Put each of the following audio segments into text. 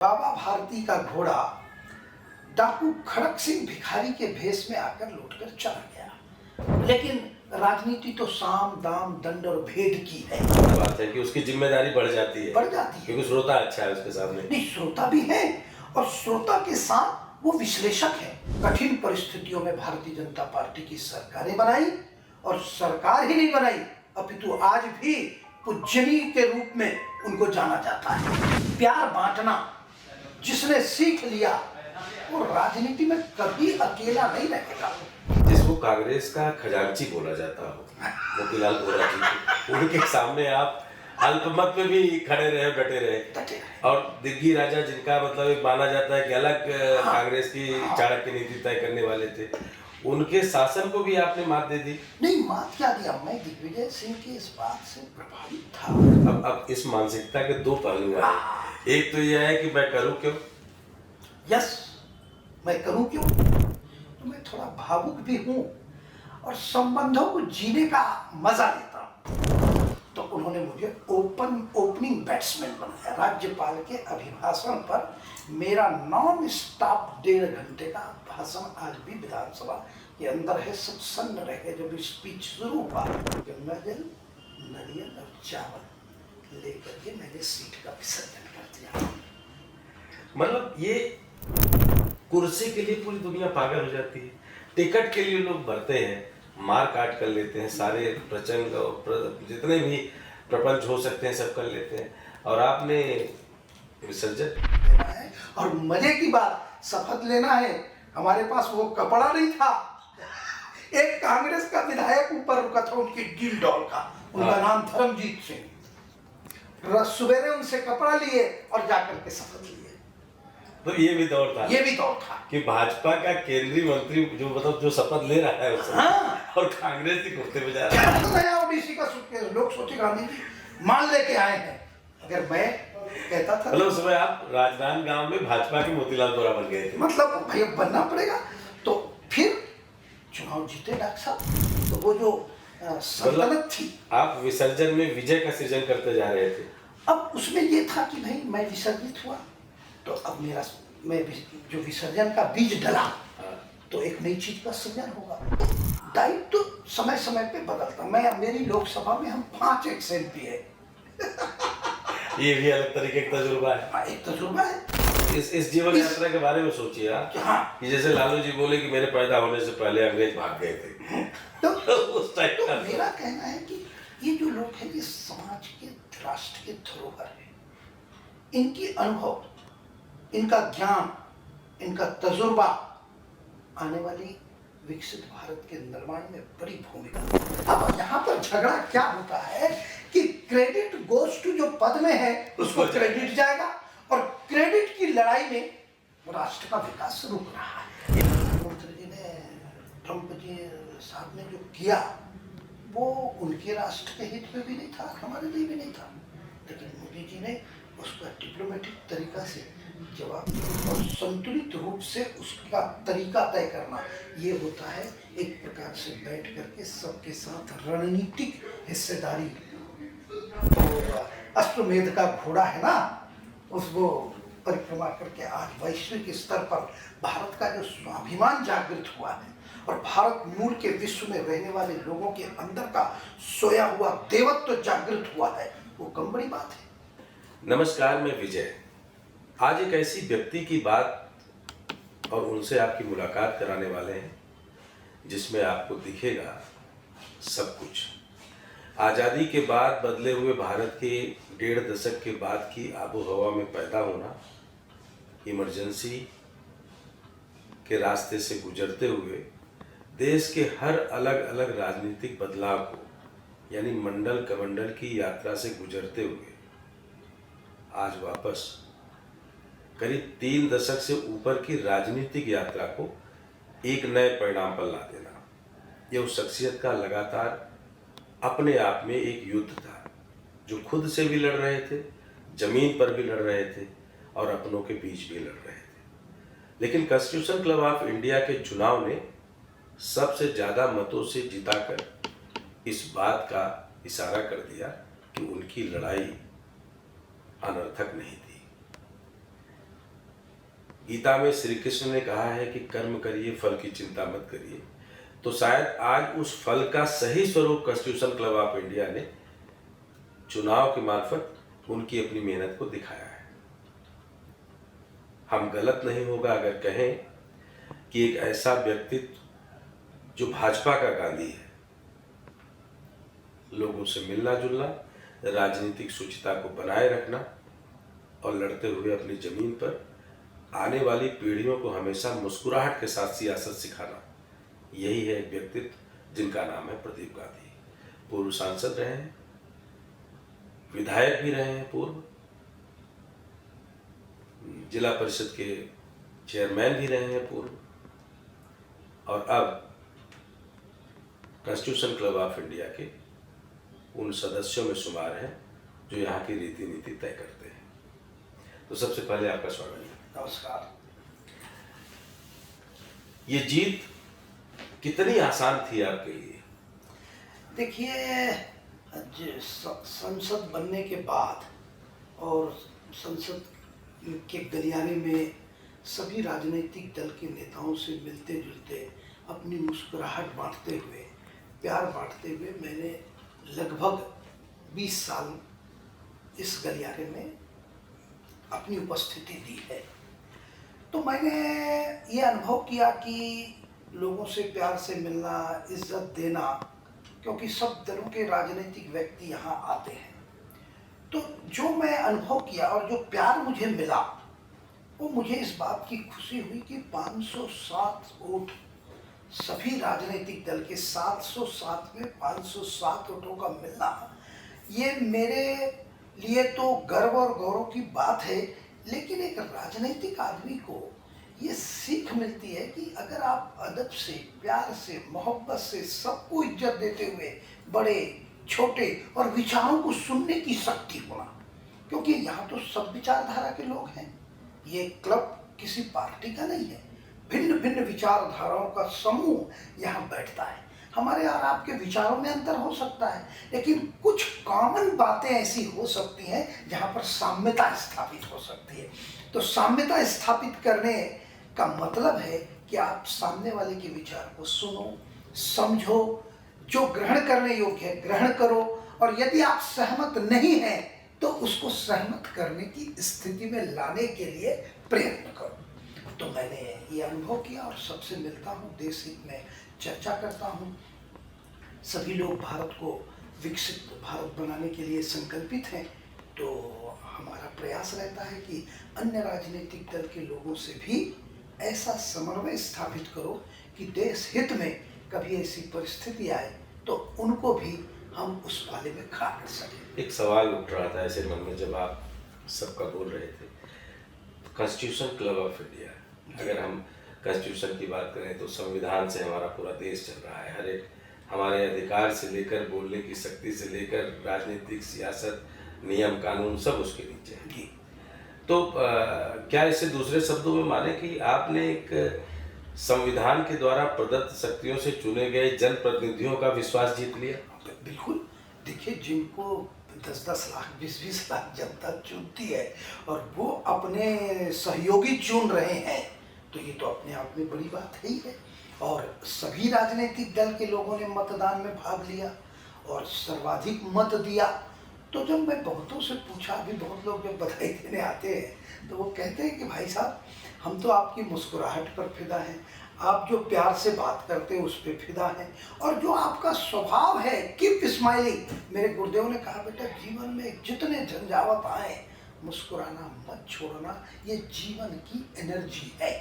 बाबा भारती का घोड़ा डाकू खड़क सिंह भिखारी के भेष में आकर लौटकर चला गया। लेकिन राजनीति तो साम दाम दंड और भेद की है। बात है कि उसकी जिम्मेदारी बढ़ जाती है क्योंकि श्रोता अच्छा है उसके सामने। नहीं, श्रोता भी है और श्रोता के साथ वो विश्लेषक है। कठिन परिस्थितियों में भारतीय जनता पार्टी की सरकारें बनाई और सरकार ही नहीं बनाई अपितु आज भी पूजनीय के रूप में उनको जाना जाता है। प्यार बांटना जिसने सीख लिया वो राजनीति में कभी अकेला नहीं रहेगा। जिसको कांग्रेस का खजांची बोला जाता हो, मोतीलाल वोरा जी, उनके सामने आप अल्पमत में भी खड़े रहे, डटे रहे। और दिग्गी राजा जिनका मतलब एक माना जाता है कि अलग कांग्रेस की चाणक्य नीति तय करने वाले थे, उनके शासन को भी आपने मात दे दी। नहीं, मात क्या दिया, मैं दिग्विजय सिंह की इस बात से प्रभावित था। अब इस मानसिकता के दो पहलू हैं। एक तो यह है कि मैं करूं क्यों, मैं करूं क्यों, तो मैं थोड़ा भावुक भी हूं और संबंधों को जीने का मजा लेता हूं। तो उन्होंने मुझे ओपनिंग बैट्समैन बनाया। राज्यपाल के अभिभाषण पर मेरा नॉन स्टॉप 1.5 घंटे का भाषण आज भी विधानसभा के अंदर है। सब सन्न रहे जब स्पीच शुरू हुआ। गंगा जल, नारियल और चावल लेकर के मैंने सीट का विसर्जन कर दिया। मतलब ये कुर्सी के लिए पूरी दुनिया पागल हो जाती है, टिकट के लिए लोग भरते हैं, मार काट कर लेते हैं, सारे प्रचंड जितने भी प्रपंच हो सकते हैं सब कर लेते हैं, और आपने विसर्जन लेना है। और मजे की बात, शपथ लेना है, हमारे पास वो कपड़ा नहीं था। एक कांग्रेस का विधायक ऊपर रुका था उनकी डील डॉल का, उनका नाम धर्मजीत सिंह। सवेरे उनसे कपड़ा लिए और जाकर के शपथ लिए। तो ये भी दौर था कि भाजपा का केंद्रीय मंत्री जो मतलब जो शपथ ले रहा है उससे, और कांग्रेस की कुर्ते में जा रहा है। तो नया ओबीसी का सूटकेस, लोग सोचे गांधी जी माल लेके आए हैं। अगर मैं कहता था मतलब सुबह आप राजनांदगांव में भाजपा के मोतीलाल वोरा बन गए थे। मतलब भाई बनना पड़ेगा। तो फिर चुनाव जीते डॉक्टर साहब। तो वो जो सल्तनत थी, आप विसर्जन में विजय का सृजन करते जा रहे थे। अब उसमें ये था कि भाई मैं विसर्जित हुआ तो अब मैं जो विसर्जन का बीज डला तो एक नई चीज का सृजन होगा। दायित्व तो समय समय पे बदलता। मेरी लोकसभा में हम 5 एक्स-एम-पी है। ये भी अलग तरीके का तजुर्बा है। एक तजुर्बा है। इस जीवन यात्रा के बारे में सोचिए आप। कि जैसे लालू जी बोले कि मेरे पैदा होने से पहले अंग्रेज भाग गए थे। तो उस टाइप का मेरा कहना है कि ये जो लोग हैं ये समाज के, राष्ट्र के धरोहर है। इनकी अनुभव, इनका ज्ञान, इनका तजुर्बा आने वाली विकसित भारत के निर्माण में बड़ी भूमिका। अब यहाँ पर झगड़ा क्या होता है कि क्रेडिट गोज टू जो पद में है उसको क्रेडिट जाएगा और क्रेडिट की लड़ाई में राष्ट्र का विकास रुक रहा है। प्रधानमंत्री जी ने, ट्रंप जी साहब ने जो किया वो उनके राष्ट्र के हित में भी नहीं था, हमारे लिए भी नहीं था। लेकिन मोदी जी ने उसका डिप्लोमेटिक तरीका से जवाब दिया और संतुलित रूप से उसका तरीका तय करना, ये होता है एक प्रकार से बैठ करके सबके साथ रणनीतिक हिस्सेदारी। तो अश्वमेध का घोड़ा है ना, उसको परिक्रमा करके आज वैश्विक स्तर पर भारत का जो स्वाभिमान जागृत हुआ है और भारत मूल के विश्व में रहने वाले लोगों के अंदर का सोया हुआ देवत्व जागृत हुआ है, वो कम बड़ी बात है। नमस्कार, मैं विजय। आज एक ऐसी व्यक्ति की बात और उनसे आपकी मुलाकात कराने वाले हैं जिसमें आपको दिखेगा सब कुछ। आज़ादी के बाद बदले हुए भारत के 1.5 दशक के बाद की आबो हवा में पैदा होना, इमरजेंसी के रास्ते से गुजरते हुए देश के हर अलग अलग राजनीतिक बदलाव को यानी मंडल कमंडल की यात्रा से गुजरते हुए आज वापस करीब 3 दशक से ऊपर की राजनीतिक यात्रा को एक नए परिणाम पर ला देना, यह उस शख्सियत का लगातार अपने आप में एक युद्ध था जो खुद से भी लड़ रहे थे, जमीन पर भी लड़ रहे थे और अपनों के बीच भी लड़ रहे थे। लेकिन कॉन्स्टिट्यूशन क्लब ऑफ इंडिया के चुनाव ने सबसे ज़्यादा मतों से जिताकर इस बात का इशारा कर दिया कि उनकी लड़ाई अनर्थक नहीं थी। गीता में श्री कृष्ण ने कहा है कि कर्म करिए, फल की चिंता मत करिए। तो शायद आज उस फल का सही स्वरूप कॉन्स्टिट्यूशन क्लब ऑफ इंडिया ने चुनाव के मार्फत उनकी अपनी मेहनत को दिखाया है। हम गलत नहीं होगा अगर कहें कि एक ऐसा व्यक्तित्व जो भाजपा का गांधी है, लोगों से मिलना जुलना, राजनीतिक शुचिता को बनाए रखना और लड़ते हुए अपनी जमीन पर आने वाली पीढ़ियों को हमेशा मुस्कुराहट के साथ सियासत सिखाना, यही है एक व्यक्तित्व जिनका नाम है प्रदीप गांधी। पूर्व सांसद रहे हैं, विधायक भी रहे हैं, पूर्व जिला परिषद के चेयरमैन भी रहे हैं पूर्व, और अब कॉन्स्टिट्यूशन क्लब ऑफ इंडिया के उन सदस्यों में शुमार हैं जो यहाँ की रीति नीति तय करते हैं। तो सबसे पहले आपका स्वागत है। नमस्कार। ये जीत कितनी आसान थी आपके लिए? देखिए, संसद बनने के बाद और संसद के गलियारे में सभी राजनीतिक दल के नेताओं से मिलते जुलते, अपनी मुस्कुराहट बांटते हुए, प्यार बांटते हुए मैंने लगभग 20 साल इस गलियारे में अपनी उपस्थिति दी है। तो मैंने ये अनुभव किया कि लोगों से प्यार से मिलना, इज्जत देना, क्योंकि सब दलों के राजनीतिक व्यक्ति यहाँ आते हैं। तो जो मैं अनुभव किया और जो प्यार मुझे मिला, वो मुझे इस बात की खुशी हुई कि 507 वोट सभी राजनीतिक दल के 707 में 507 वोटों का मिलना, ये मेरे लिए तो गर्व और गौरव की बात है। लेकिन एक राजनीतिक आदमी को ये सीख मिलती है कि अगर आप अदब से, प्यार से, मोहब्बत से सबको इज्जत देते हुए, बड़े छोटे और विचारों को सुनने की शक्ति होना, क्योंकि यहाँ तो सब विचारधारा के लोग हैं। ये क्लब किसी पार्टी का नहीं है, भिन्न भिन्न विचारधाराओं का समूह यहाँ बैठता है। हमारे और आपके विचारों में अंतर हो सकता है, लेकिन कुछ कॉमन बातें ऐसी हो सकती हैं जहाँ पर साम्यता स्थापित हो सकती है। तो साम्यता स्थापित करने का मतलब है कि आप सामने वाले के विचार को सुनो, समझो, जो ग्रहण करने योग्य है ग्रहण करो, और यदि आप सहमत नहीं हैं तो उसको सहमत करने की स्थिति में लाने के लिए प्रयत्न करो। तो मैंने ये अनुभव किया और सबसे मिलता हूँ, देश हित में चर्चा करता हूँ। सभी लोग भारत को विकसित भारत बनाने के लिए संकल्पित हैं। तो हमारा प्रयास रहता है कि अन्य राजनीतिक दल के लोगों से भी ऐसा समन्वय स्थापित करो कि देश हित में कभी ऐसी परिस्थिति आए तो उनको भी हम उस पाले में खड़ा कर सकें। एक सवाल उठ रहा था ऐसे मन में जब आप सबका बोल रहे थे, कॉन्स्टिट्यूशन क्लब ऑफ इंडिया, अगर हम कॉन्स्टिट्यूशन की बात करें तो संविधान से हमारा पूरा देश चल रहा है। हर एक हमारे अधिकार से लेकर बोलने की शक्ति से लेकर राजनीतिक, सियासत, नियम कानून सब उसके नीचे है। जी। तो क्या इसे दूसरे शब्दों में माने कि आपने एक संविधान के द्वारा प्रदत्त शक्तियों से चुने गए जनप्रतिनिधियों का विश्वास जीत लिया? बिल्कुल। देखिए, जिनको 10-10 लाख, 20-20 लाख जनता चुनती है और वो अपने सहयोगी चुन रहे हैं, तो ये तो अपने आप में बड़ी बात है ही है। और सभी राजनीतिक दल के लोगों ने मतदान में भाग लिया और सर्वाधिक मत दिया। तो जब मैं बहुतों से पूछा, अभी बहुत लोग जब बधाई देने आते हैं तो वो कहते हैं कि भाई साहब, हम तो आपकी मुस्कुराहट पर फिदा हैं, आप जो प्यार से बात करते हैं उस पर फिदा हैं, और जो आपका स्वभाव है कीप स्माइलिंग। मेरे गुरुदेव ने कहा, बेटा जीवन में जितने झंझावत आए मुस्कुराना मत छोड़ना, ये जीवन की एनर्जी है।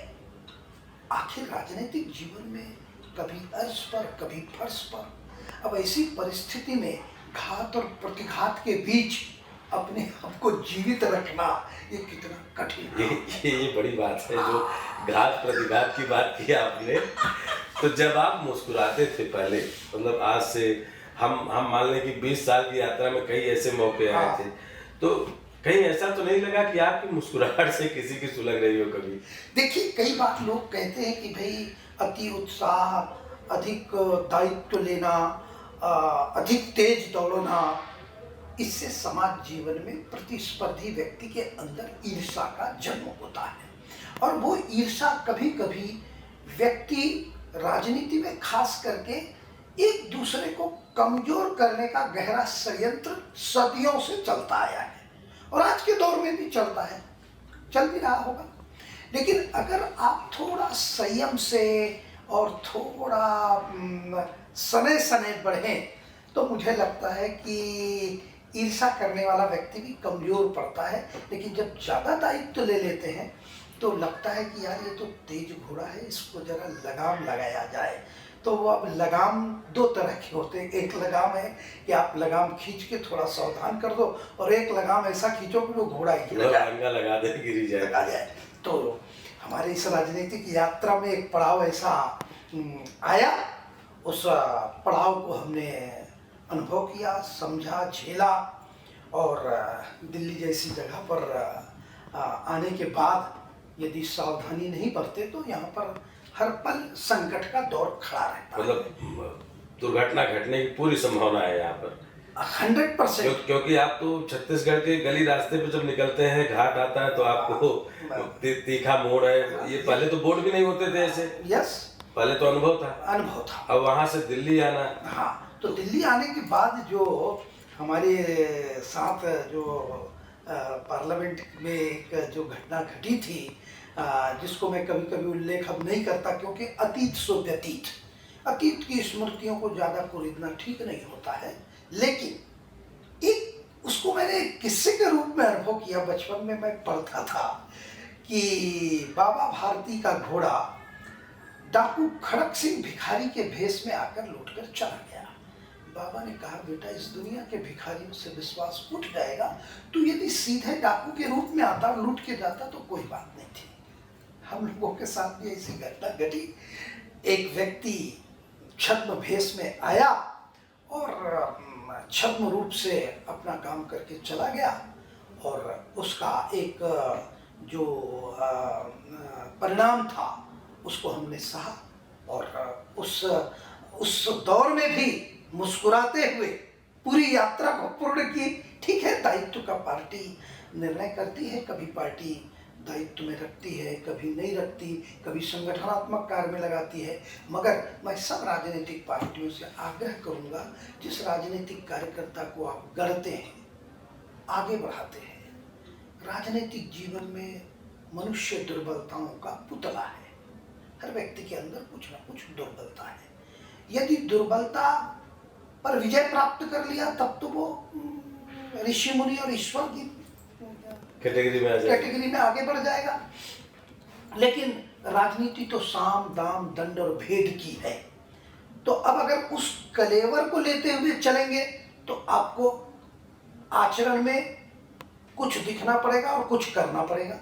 आखिर राजनीतिक जीवन में कभी अर्श पर कभी फर्श पर, अब ऐसी परिस्थिति में घात और प्रतिघात के बीच अपने आप को जीवित रखना ये कितना कठिन है। ये बड़ी बात है जो घात प्रतिघात की बात की आपने। तो जब आप मुस्कुराते थे पहले, मतलब आज से हम मान लें कि 20 साल की यात्रा में कई ऐसे मौके आए थे, तो कहीं ऐसा तो नहीं लगा कि आपकी मुस्कुराहट से किसी की सुलग रही हो कभी? देखिए, कई बार लोग कहते हैं कि भाई अति उत्साह, अधिक दायित्व लेना, अधिक तेज दौड़ना, इससे समाज जीवन में प्रतिस्पर्धी व्यक्ति के अंदर ईर्ष्या का जन्म होता है। और वो ईर्ष्या कभी कभी व्यक्ति राजनीति में खास करके एक दूसरे को कमजोर करने का गहरा षड्यंत्र सदियों से चलता आया है और आज के दौर में भी चलता है, चल भी रहा होगा। लेकिन अगर आप थोड़ा संयम से और थोड़ा समय समय बढ़ें तो मुझे लगता है कि ईर्ष्या करने वाला व्यक्ति भी कमजोर पड़ता है। लेकिन जब ज़्यादा दायित्व ले लेते हैं तो लगता है कि यार ये तो तेज घोड़ा है, इसको जरा लगाम लगाया जाए। तो वो अब लगाम दो तरह के होते हैं, एक लगाम है कि आप लगाम खींच के थोड़ा सावधान कर दो और एक लगाम ऐसा खींचो कि वो घोड़ा ही लगा दे, गिरी जाए। तो हमारे इस राजनीतिक यात्रा में एक पड़ाव ऐसा आया, उस पड़ाव को हमने अनुभव किया, समझा, झेला और दिल्ली जैसी जगह पर आने के बाद यदि सावधानी नहीं बरते तो यहाँ पर हर पल संकट का दौर खड़ा रहता है। मतलब दुर्घटना घटने की पूरी संभावना है यहाँ पर 100%। क्योंकि आप तो छत्तीसगढ़ के गली रास्ते पे जब निकलते हैं, घाट आता है तो आपको तीखा मोड़ है, ये पहले तो बोर्ड भी नहीं होते थे ऐसे। यस, पहले तो अनुभव था। अब वहां से दिल्ली आना। हाँ, तो दिल्ली आने के बाद जो हमारे साथ जो पार्लियामेंट में एक जो घटना घटी थी, जिसको मैं कभी कभी उल्लेख अब नहीं करता क्योंकि अतीत सो व्यतीत, अतीत की स्मृतियों को ज़्यादा कुरेदना ठीक नहीं होता है। लेकिन एक उसको मैंने किस्से के रूप में अनुभव किया। बचपन में मैं पढ़ता था कि बाबा भारती का घोड़ा डाकू खड़क सिंह भिखारी के भेष में आकर लूटकर चला गया। बाबा ने कहा, बेटा इस दुनिया के भिखारियों से विश्वास उठ जाएगा, तो यदि सीधे डाकू के रूप में आता और लूट के जाता तो कोई बात नहीं थी। हम लोगों के साथ भी ऐसी घटना घटी। एक व्यक्ति छद्म भेष में आया और छद्म रूप से अपना काम करके चला गया और उसका एक जो परिणाम था उसको हमने सहा और उस दौर में भी मुस्कुराते हुए पूरी यात्रा को पूर्ण की। ठीक है, दायित्व का पार्टी निर्णय करती है, कभी पार्टी दायित्व में रखती है, कभी नहीं रखती, कभी संगठनात्मक कार्य में लगाती है। मगर मैं सब राजनीतिक पार्टियों से आग्रह करूंगा, जिस राजनीतिक कार्यकर्ता को आप गढ़ते हैं, आगे बढ़ाते हैं, राजनीतिक जीवन में मनुष्य दुर्बलताओं का पुतला है। हर व्यक्ति के अंदर कुछ ना कुछ दुर्बलता है। यदि दुर्बलता पर विजय प्राप्त कर लिया तब तो वो ऋषि मुनि और ईश्वर की कैटेगरी में आगे बढ़ जाएगा। लेकिन राजनीति तो साम दाम दंड और भेद की है। तो अब अगर उस कलेवर को लेते हुए चलेंगे तो आपको आचरण में कुछ दिखना पड़ेगा और कुछ करना पड़ेगा।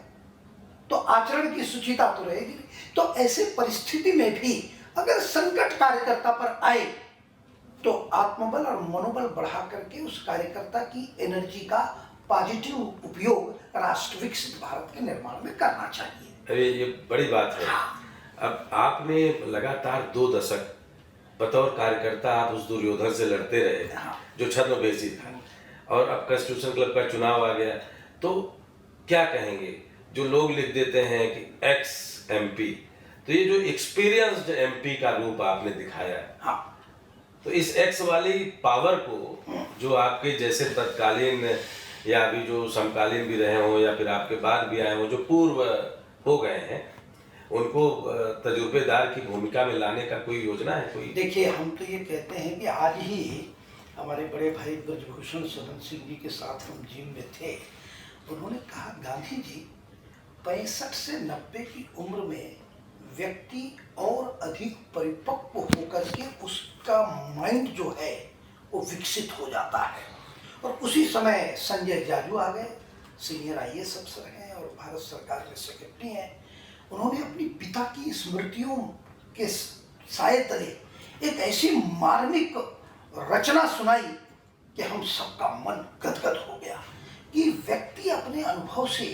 तो आचरण की शुचिता तो रहेगी। तो ऐसे परिस्थिति में भी अगर संकट कार्यकर्ता पर आए तो आत्मबल और मनोबल बढ़ा करके उस कार्यकर्ता की एनर्जी का पॉजिटिव उपयोग राष्ट्र विकसित भारत के निर्माण में करना चाहिए। अरे ये बड़ी बात है। अब आपने लगातार 2 दशक बतौर कार्यकर्ता आप उस दुर्योधन से लड़ते रहे जो छद्मवेशी था, और अब कॉन्स्टिट्यूशन क्लब का चुनाव आ गया, तो क्या कहेंगे? जो लोग लिख देते हैं कि एक्स एमपी, तो ये जो एक्सपीरियंस्ड एमपी का रूप आपने दिखाया, तो इस एक्स वाली पावर को जो आपके जैसे तत्कालीन या अभी जो समकालीन भी रहे हों या फिर आपके बाद भी आए हों, जो पूर्व हो गए हैं, उनको तजुर्बेदार की भूमिका में लाने का कोई योजना है? कोई? देखिए, हम तो ये कहते हैं कि आज ही हमारे बड़े भाई ब्रजभूषण शरण सिंह जी के साथ हम जिम में थे। उन्होंने कहा, गांधी जी 65 से 90 की उम्र में व्यक्ति और अधिक परिपक्व होकर के उसका माइंड जो है वो विकसित हो जाता है। और उसी समय संजय जाजू आ गए, सीनियर IAS अफसर हैं और भारत सरकार में सेक्रेटरी हैं। उन्होंने अपनी पिता की स्मृतियों के साए तले एक ऐसी मार्मिक रचना सुनाई कि हम सबका मन गदगद हो गया कि व्यक्ति अपने अनुभव से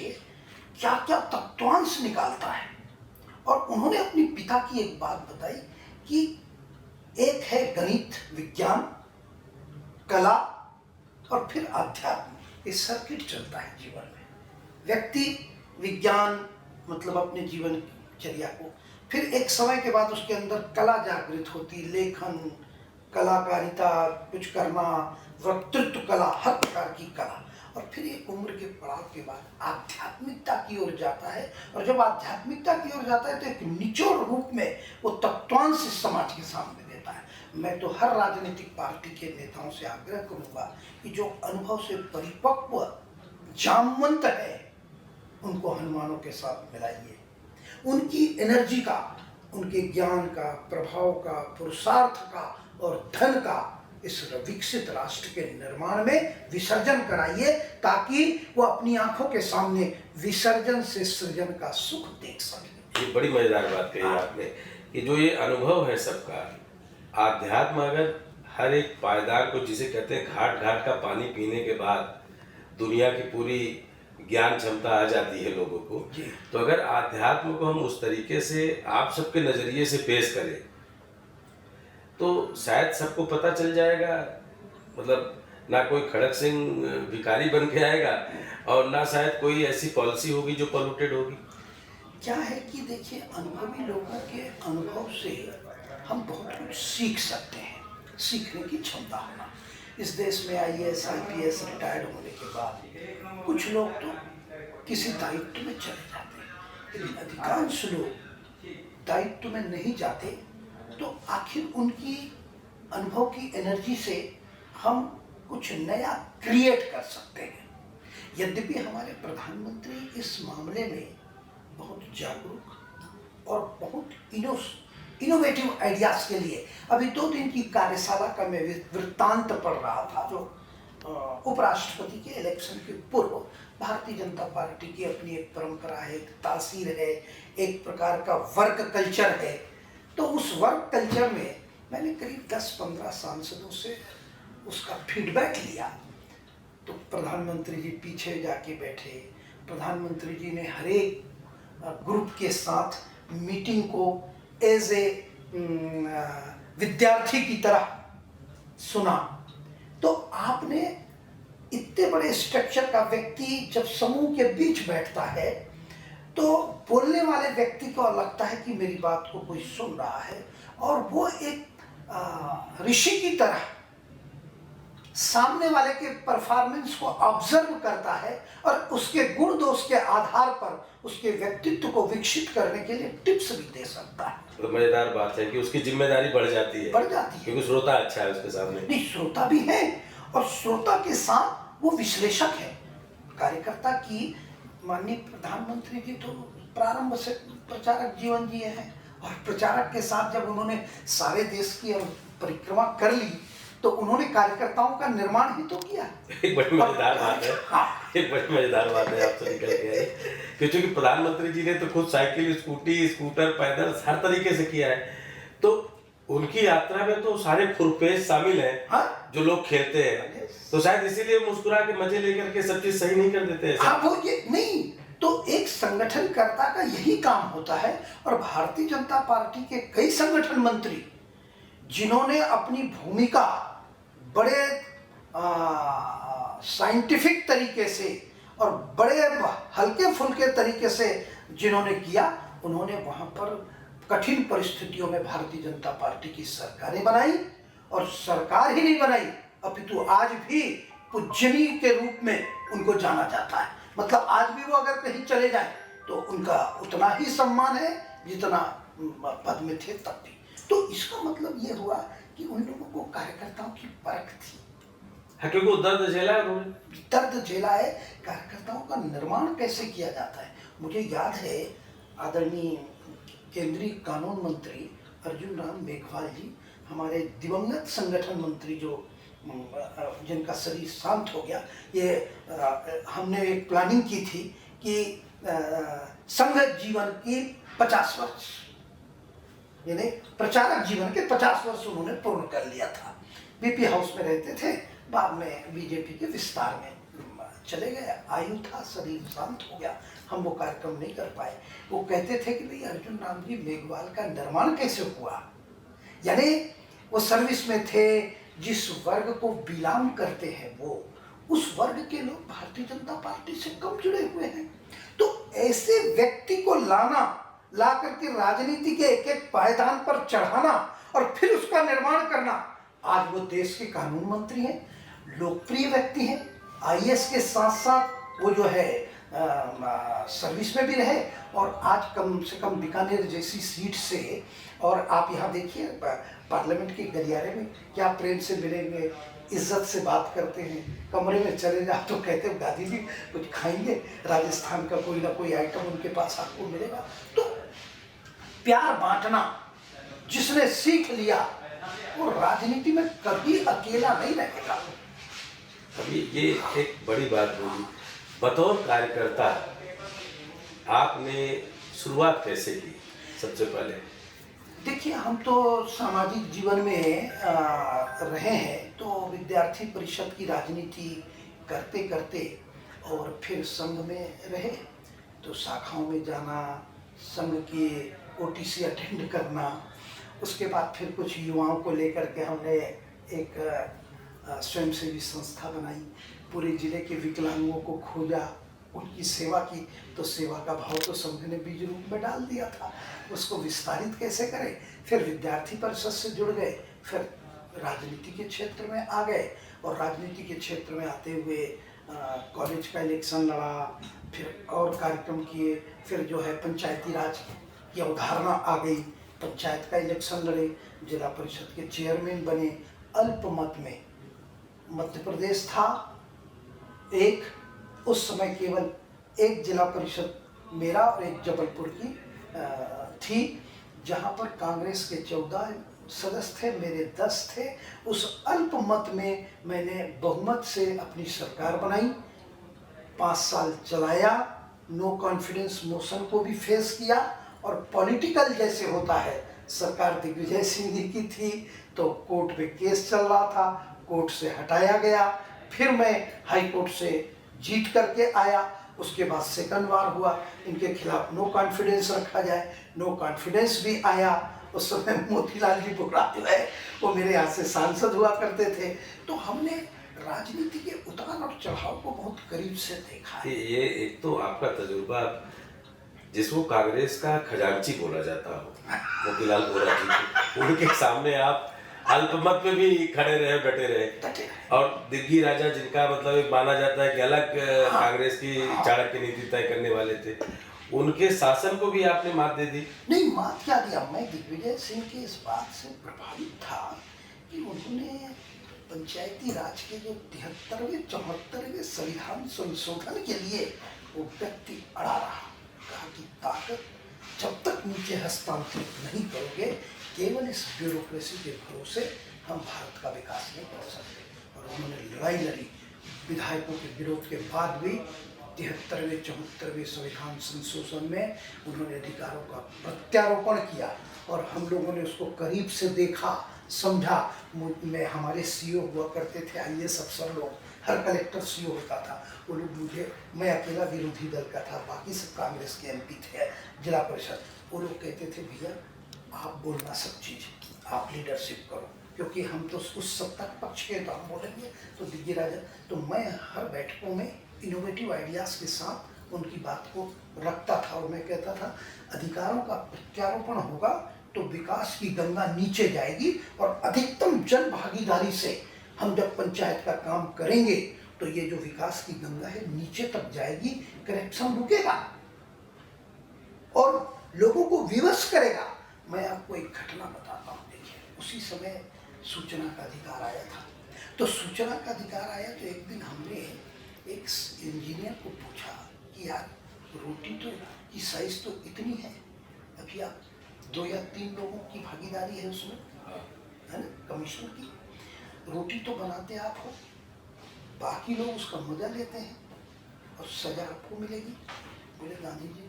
क्या क्या तत्वांश निकालता है। और उन्होंने अपनी पिता की एक बात बताई कि एक है गणित, विज्ञान, कला और फिर आध्यात्म। ये सर्किट चलता है जीवन में। व्यक्ति, विज्ञान, मतलब अपने जीवन चर्या को। फिर एक समय के बाद उसके अंदर कला जागृत होती, लेखन, कलाकारिता, कुछ करना, वक्तृत्व कला, हर प्रकार की कला। और फिर एक उम्र के पड़ाव के बाद आध्यात्मिकता की ओर जाता है, और जब आध्यात्मिकता की ओर जाता है तो एक निचोड़ रूप में वो तत्वांश समाज के सामने देता है। मैं तो हर राजनीतिक पार्टी के नेताओं से आग्रह करूंगा कि जो अनुभव से परिपक्व जामवंत है उनको हनुमानों के साथ मिलाइए। उनकी एनर्जी का, उनके ज्ञान का, प्रभाव का, पुरुषार्थ का और धन का इस विकसित राष्ट्र के निर्माण में विसर्जन कराइए, ताकि वो अपनी आंखों के सामने विसर्जन से सृजन का सुख देख सके। ये बड़ी मजेदार बात कही आपने कि जो ये अनुभव है सबका, आध्यात्म अगर हर एक पायदान को, जिसे कहते हैं घाट घाट का पानी पीने के बाद दुनिया की पूरी ज्ञान क्षमता आ जाती है लोगों को, तो अगर आध्यात्म को हम उस तरीके से आप सबके नजरिए से पेश करें तो शायद सबको पता चल जाएगा। मतलब ना कोई खड़क सिंह भिखारी बन के आएगा और ना शायद कोई ऐसी पॉलिसी होगी जो पॉल्यूटेड होगी। क्या है कि देखिए, अनुभवी लोगों के अनुभव से हम बहुत कुछ सीख सकते हैं, सीखने की क्षमता होना। इस देश में IAS IPS रिटायर्ड होने के बाद कुछ लोग तो किसी दायित्व में चले जाते हैं, लेकिन अधिकांश लोग दायित्व में नहीं जाते। तो आखिर उनकी अनुभव की एनर्जी से हम कुछ नया क्रिएट कर सकते हैं। यद्यपि हमारे प्रधानमंत्री इस मामले में बहुत जागरूक और बहुत इनोवेटिव आइडियाज के लिए, अभी 2 दिन की कार्यशाला का मैं वृत्तांत पढ़ रहा था, जो उपराष्ट्रपति के इलेक्शन के पूर्व भारतीय जनता पार्टी की अपनी एक परंपरा है, एक तासीर है, एक प्रकार का वर्क कल्चर है। तो उस वर्क कल्चर में मैंने करीब 10-15 सांसदों से उसका फीडबैक लिया। तो प्रधानमंत्री जी पीछे जाके बैठे, प्रधानमंत्री जी ने हर एक ग्रुप के साथ मीटिंग को एज ए विद्यार्थी की तरह सुना। तो आपने इतने बड़े स्ट्रक्चर का व्यक्ति जब समूह के बीच बैठता है तो बोलने वाले व्यक्ति को लगता है कि मेरी बात को कोई सुन रहा है, और वो एक ऋषि की तरह सामने वाले के परफॉर्मेंस को ऑब्जर्व करता है और उसके गुण दोष के आधार पर उसके व्यक्तित्व को विकसित करने के लिए टिप्स भी दे सकता है। तो मजेदार बात है कि उसकी जिम्मेदारी बढ़ जाती है, क्योंकि श्रोता अच्छा है उसके सामने। नहीं, श्रोता भी है, और श्रोता के साथ वो विश्लेषक है। कार्यकर्ता की माननीय प्रधानमंत्री जी तो प्रारंभ से प्रचारक जीवन जिए हैं, और प्रचारक के साथ जब उन्होंने सारे देश की परिक्रमा कर ली तो उन्होंने कार्यकर्ताओं का निर्माण ही तो किया। एक बड़ी मजेदार बात है, हाँ। एक बड़ी मजेदार बात है आपसे निकल के आई, क्योंकि प्रधानमंत्री जी ने तो खुद साइकिल, स्कूटी, स्कूटर, पैदल हर तरीके से किया है। तो उनकी यात्रा में तो सारे खुरपेश शामिल हैं। हाँ? जो लोग खेलते हैं, तो शायद इसीलिए मुस्कुरा के मजे लेकर के सब चीज सही नहीं कर देते हैं। हाँ, वो ये नहीं, तो एक संगठनकर्ता का यही काम होता है। और भारतीय जनता पार्टी के कई संगठन मंत्री जिन्होंने अपनी भूमिका बड़े साइंटिफिक तरीके से और बड़े हल्के फुल्के तरीके से जिन्होंने किया, उन्होंने वहां पर कठिन परिस्थितियों में भारतीय जनता पार्टी की सरकारें बनाई, और सरकार ही नहीं बनाई अपितु आज भी पूजनीय के रूप में उनको जाना जाता है। मतलब आज भी वो अगर कहीं चले जाए तो उनका उतना ही सम्मान है जितना पद में थे तब भी। तो इसका मतलब ये हुआ कि उन लोगों को कार्यकर्ताओं की परख थी। क्योंकि वो दर्द झेला है, उन्होंने दर्द झेला है। कार्यकर्ताओं का निर्माण कैसे किया जाता है, मुझे याद है आदरणीय केंद्रीय कानून मंत्री अर्जुन राम मेघवाल जी, हमारे दिवंगत संगठन मंत्री जो जिनका शरीर शांत हो गया, ये हमने एक प्लानिंग की थी कि संघ जीवन की 50 वर्ष, यानी प्रचारक जीवन के 50 वर्ष उन्होंने पूर्ण कर लिया था। BP हाउस में रहते थे, बाद में बीजेपी के विस्तार में चले गए, आयु था, शरीर शांत हो गया, हम वो कार्यक्रम नहीं कर पाए। वो कहते थे कि भाई अर्जुन राम जी मेघवाल का निर्माण कैसे हुआ, यानी वो सर्विस में थे, जिस वर्ग को बिलोंग करते हैं वो, उस वर्ग के लोग भारतीय जनता पार्टी से कम जुड़े हुए हैं। तो ऐसे व्यक्ति को ला करके राजनीति के एक एक पायदान पर चढ़ाना और फिर उसका निर्माण करना। आज वो देश के कानून मंत्री हैं, लोकप्रिय व्यक्ति हैं, आईएएस के साथ साथ वो जो है सर्विस में भी रहे, और आज कम से कम बीकानेर जैसी सीट से, और आप यहाँ देखिए पार्लियामेंट के गलियारे में क्या प्रेम से मिलेंगे, इज्जत से बात करते हैं। कमरे में चले जाओ तो कहते हैं गांधी जी कुछ खाएंगे, राजस्थान का कोई ना कोई आइटम उनके पास आपको मिलेगा। तो प्यार बांटना जिसने सीख लिया वो राजनीति में कभी अकेला नहीं रहेगा। अभी ये एक बड़ी बात बोली, बतौर कार्यकर्ता आपने शुरुआत कैसे की? सबसे पहले देखिए, हम तो सामाजिक जीवन में रहे हैं, तो विद्यार्थी परिषद की राजनीति करते करते और फिर संघ में रहे, तो शाखाओं में जाना, संघ की ओटीसी अटेंड करना, उसके बाद फिर कुछ युवाओं को लेकर के हमने एक स्वयंसेवी संस्था बनाई, पूरे जिले के विकलांगों को खोजा, उनकी सेवा की। तो सेवा का भाव तो संघ ने बीज रूप में डाल दिया था, उसको विस्तारित कैसे करें। फिर विद्यार्थी परिषद से जुड़ गए, फिर राजनीति के क्षेत्र में आ गए, और राजनीति के क्षेत्र में आते हुए कॉलेज का इलेक्शन लड़ा, फिर और कार्यक्रम किए, फिर जो है पंचायती राज की अवधारणा आ गई, पंचायत का इलेक्शन लड़े, जिला परिषद के चेयरमैन बने, अल्पमत में। मध्य प्रदेश था एक, उस समय केवल एक जिला परिषद मेरा और एक जबलपुर की थी, जहां पर कांग्रेस के 14 सदस्य थे, मेरे 10 थे। उस अल्पमत में मैंने बहुमत से अपनी सरकार बनाई, 5 साल चलाया, नो कॉन्फिडेंस मोशन को भी फेस किया, और पॉलिटिकल जैसे होता है, सरकार दिग्विजय सिंह जी की थी तो कोर्ट में केस चल रहा था, कोर्ट से हटाया गया, फिर मैं हाई कोर्ट से जीत करके आया, उसके बाद सेकंड बार हुआ, इनके खिलाफ नो कॉन्फिडेंस रखा जाए, नो कॉन्फिडेंस भी आया। उस समय मोतीलाल जी बुर्रा जो है वो मेरे यहाँ से सांसद हुआ करते थे। तो हमने राजनीति के उतार और चढ़ाव को बहुत करीब से देखा है। ये एक तो आपका तजुर्बा, जिसको कांग्रेस का खजांची बोला जाता हो, मोतीलाल वोरा जी को, उनके सामने आप अल्पमत में भी खड़े रहे, डटे रहे, और दिग्गी राजा जिनका मतलब एक माना जाता है कि अलग कांग्रेस की चाणक्य नीति तय करने वाले थे, उनके शासन को भी आपने मात दे दी। नहीं, मात क्या दिया, मैं दिग्विजय सिंह के इस बात से प्रभावित था कि उन्होंने पंचायती राज के जो 73वें 74वें संविधान संशोधन के लिए वो व्यक्ति अड़ा रहा, कहा कि ताकत जब तक नीचे हस्तांतरित नहीं करोगे, केवल इस ब्यूरोक्रेसी के भरोसे हम भारत का विकास नहीं कर सकते। और उन्होंने लड़ाई लड़ी, विधायकों के विरोध के बाद भी 73वें 74वें संविधान संशोधन में उन्होंने अधिकारों का प्रत्यारोपण किया, और हम लोगों ने उसको करीब से देखा, समझा। में हमारे सीओ हुआ करते थे, आईएएस अफसर लोग, हर कलेक्टर सीओ होता था, वो लोग मुझे, मैं अकेला विरोधी दल का था, बाकी सब कांग्रेस के एमपी थे, जिला परिषद, वो लोग कहते थे भैया आप बोलना सब चीज़, आप लीडरशिप करो, क्योंकि हम तो उस सत्ता पक्ष के, तो हम बोलेंगे तो दिग्गी राजा। तो मैं हर बैठकों में इनोवेटिव आइडियाज़ के साथ उनकी बात को रखता था, और मैं कहता था अधिकारों का प्रत्यारोपण होगा तो विकास की गंगा नीचे जाएगी, और अधिकतम जन भागीदारी से हम जब पंचायत का काम करेंगे तो ये जो विकास की गंगा है नीचे तक जाएगी, करप्शन रुकेगा और लोगों को विवश करेगा। मैं आपको एक घटना बताता हूँ, देखिए, उसी समय सूचना का अधिकार आया था। तो सूचना का अधिकार आया तो एक दिन हमने एक इंजीनियर को पूछा कि यार रोटी तो की साइज तो इतनी है, अभी आप 2 या 3 लोगों की भागीदारी है उसमें, है ना, कमीशन की, रोटी तो बनाते आप हो, बाकी लोग उसका मजा लेते हैं और सजा आपको मिलेगी। बोले गांधी जी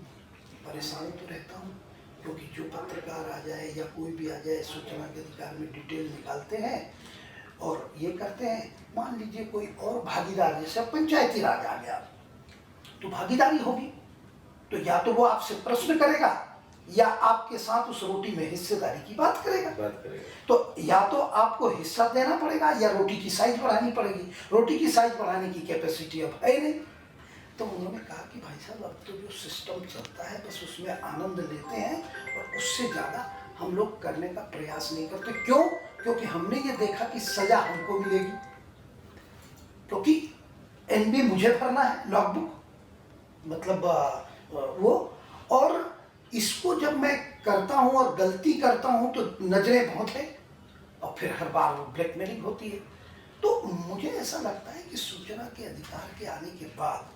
परेशान तो रहता हूँ, क्योंकि जो पत्रकार आ जाए या कोई भी आ जाए सूचना के अधिकार में डिटेल निकालते हैं और ये करते हैं। मान लीजिए कोई और भागीदार, जैसे पंचायती राज आ गया तो भागीदारी होगी, तो या तो वो आपसे प्रश्न करेगा या आपके साथ उस रोटी में हिस्सेदारी की बात करेगा। तो या तो आपको हिस्सा देना पड़ेगा या रोटी की साइज बढ़ानी पड़ेगी। रोटी की साइज बढ़ाने की कैपेसिटी अब है नहीं। तो उन्होंने कहा कि भाई साहब अब तो जो सिस्टम चलता है बस उसमें आनंद लेते हैं और उससे ज़्यादा हम लोग करने का प्रयास नहीं करते। क्यों? क्योंकि हमने ये देखा कि सजा हमको मिलेगी, क्योंकि एनबी मुझे भरना है, लॉगबुक मतलब वो, और इसको जब मैं करता हूँ और गलती करता हूँ तो नजरें बहुत है और फिर हर बार वो ब्लैकमेलिंग होती है। तो मुझे ऐसा लगता है कि सूचना के अधिकार के आने के बाद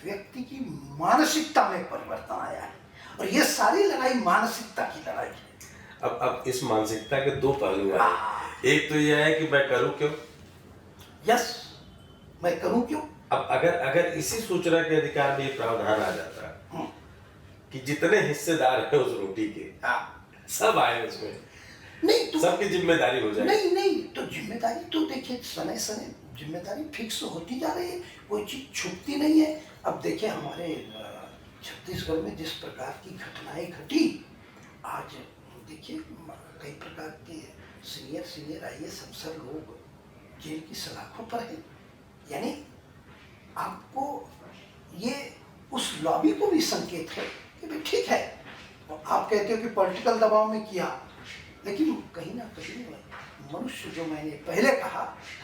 व्यक्ति की मानसिकता में परिवर्तन आया है और ये सारी लड़ाई मानसिकता की लड़ाई है। अब इस मानसिकता के दो पहलू हैं। एक तो यह है कि मैं करूं क्यों, यस, मैं करूं क्यों। अब अगर इसी सूचना के अधिकार में ये प्रावधान आ जाता कि जितने हिस्सेदार हैं उस रोटी के सब आए उसमें, नहीं तो सबकी जिम्मेदारी हो जाए। नहीं तो जिम्मेदारी तो देखिए समय समय जिम्मेदारी फिक्स होती जा रही है, कोई चीज छुपती नहीं है। अब देखिए हमारे छत्तीसगढ़ में जिस प्रकार की घटनाएं घटी, आज देखिए कई प्रकार के सीनियर IAS अफसर लोग जेल की सलाखों पर हैं। यानी आपको ये उस लॉबी को भी संकेत है कि भाई ठीक है, आप कहते हो कि पॉलिटिकल दबाव में किया, लेकिन कहीं ना कहीं मनुष्य, जो मैंने पहले कहा,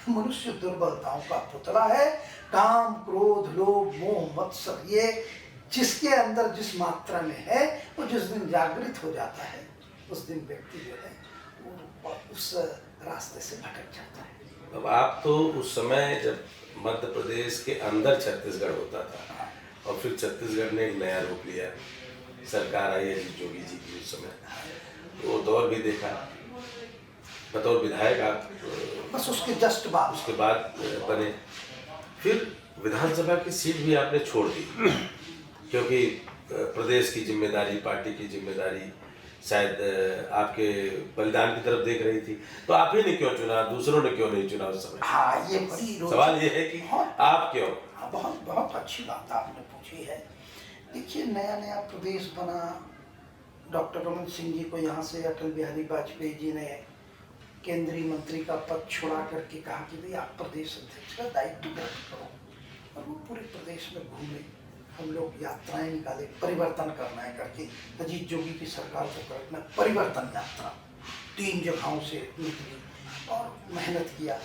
मनुष्य दुर्बलताओं का पुतला है। काम, क्रोध, लोभ, मोह, मत्सर, ये जिसके अंदर जिस मात्रा में है, वो जिस दिन जागृत हो जाता है उस दिन व्यक्ति जो है वो उस रास्ते से भटक जाता है। अब आप तो उस समय जब मध्य प्रदेश के अंदर छत्तीसगढ़ होता था और फिर छत्तीसगढ़ ने एक नया रूप लिया, सरकार आई है जोगी जी की, उस समय वो दौर भी देखा। बतौर विधायक आप बस उसके जस्ट बाद उसके बाद बने, फिर विधानसभा की सीट भी आपने छोड़ दी क्योंकि प्रदेश की जिम्मेदारी, पार्टी की जिम्मेदारी शायद आपके बलिदान की तरफ देख रही थी। तो आप ही ने क्यों चुना, दूसरों ने क्यों नहीं चुना उस समय? हाँ, ये बड़ी सवाल ये है कि आप क्यों? बहुत बहुत अच्छी बात आपने पूछी है। देखिए नया प्रदेश बना, डॉक्टर रमन सिंह जी को यहाँ से अटल बिहारी वाजपेयी जी ने केंद्रीय मंत्री का पद छुड़ा करके कहा कि भाई आप प्रदेश अध्यक्ष का दायित्व ग्रहण करो, और वो पूरे प्रदेश में घूमे, हम लोग यात्राएं निकाले, परिवर्तन करना है करके। अजीत जोगी की सरकार को करना परिवर्तन यात्रा 3 जगहों से निकली और मेहनत किया,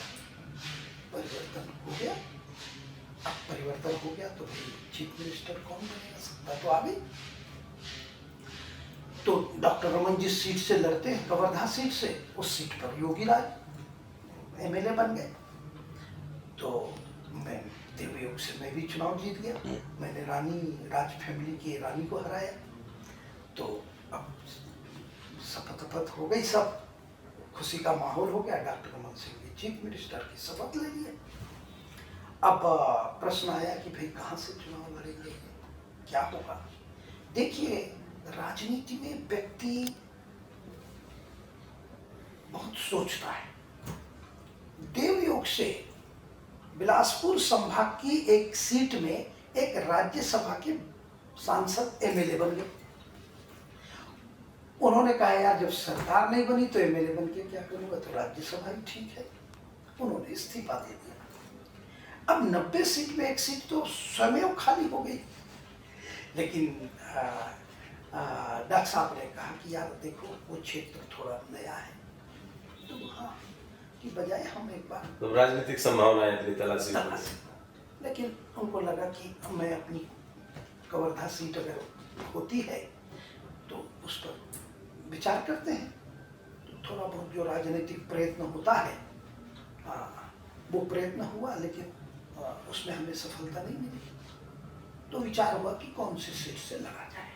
परिवर्तन हो गया। अब परिवर्तन हो गया तो फिर चीफ मिनिस्टर कौन बनेगा, सत्ता तो आ गई। तो डॉक्टर रमन जिस सीट से लड़ते हैं, कवर्धा सीट से, उस सीट पर योगी राज MLA बन गए। तो मैं देवयोग से मैं भी चुनाव जीत गया, मैंने रानी राज फैमिली की रानी को हराया। तो अब शपथ हो गई, सब खुशी का माहौल हो गया। डॉक्टर रमन सिंह ने चीफ मिनिस्टर की शपथ ले ली। अब प्रश्न आया कि भाई कहाँ से चुनाव लड़ेंगे, क्या होगा। देखिए राजनीति में व्यक्ति बहुत सोचता है। देवयोग से बिलासपुर संभाग की एक सीट में एक राज्यसभा के सांसद MLA बन गए। उन्होंने कहा यार जब सरकार नहीं बनी तो MLA बन के क्या करूंगा, तो राज्यसभा ही ठीक है। उन्होंने इस्तीफा दे दिया। अब 90 सीट में एक सीट तो स्वयं खाली हो गई। लेकिन डॉक्टर साहब ने कहा कि यार देखो वो क्षेत्र थोड़ा नया है, तो हाँ कि बजाय हम एक बार तो राजनीतिक संभावनाएं इतनी तलाशी, लेकिन उनको लगा कि मैं अपनी कवर्धा सीट अगर होती है तो उस पर विचार करते हैं। तो थोड़ा बहुत जो राजनीतिक प्रयत्न होता है वो प्रयत्न हुआ, लेकिन उसमें हमें सफलता नहीं मिली। तो विचार हुआ कि कौन सी सीट से लड़ा जाए।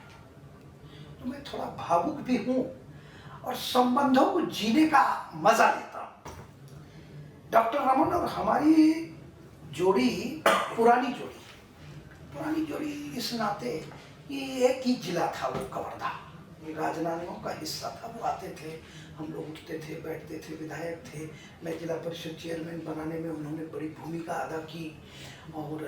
तो मैं थोड़ा भावुक भी हूँ और संबंधों को जीने का मजा लेता हूँ। डॉक्टर रमन और हमारी जोड़ी पुरानी जोड़ी इस नाते कि एक ही जिला था वो कवर्धा, राजनांदगांव का हिस्सा था। वो आते थे, हम लोग उठते थे, बैठते थे, विधायक थे। मैं जिला परिषद चेयरमैन बनाने में उन्होंने बड़ी भूमिका अदा की। और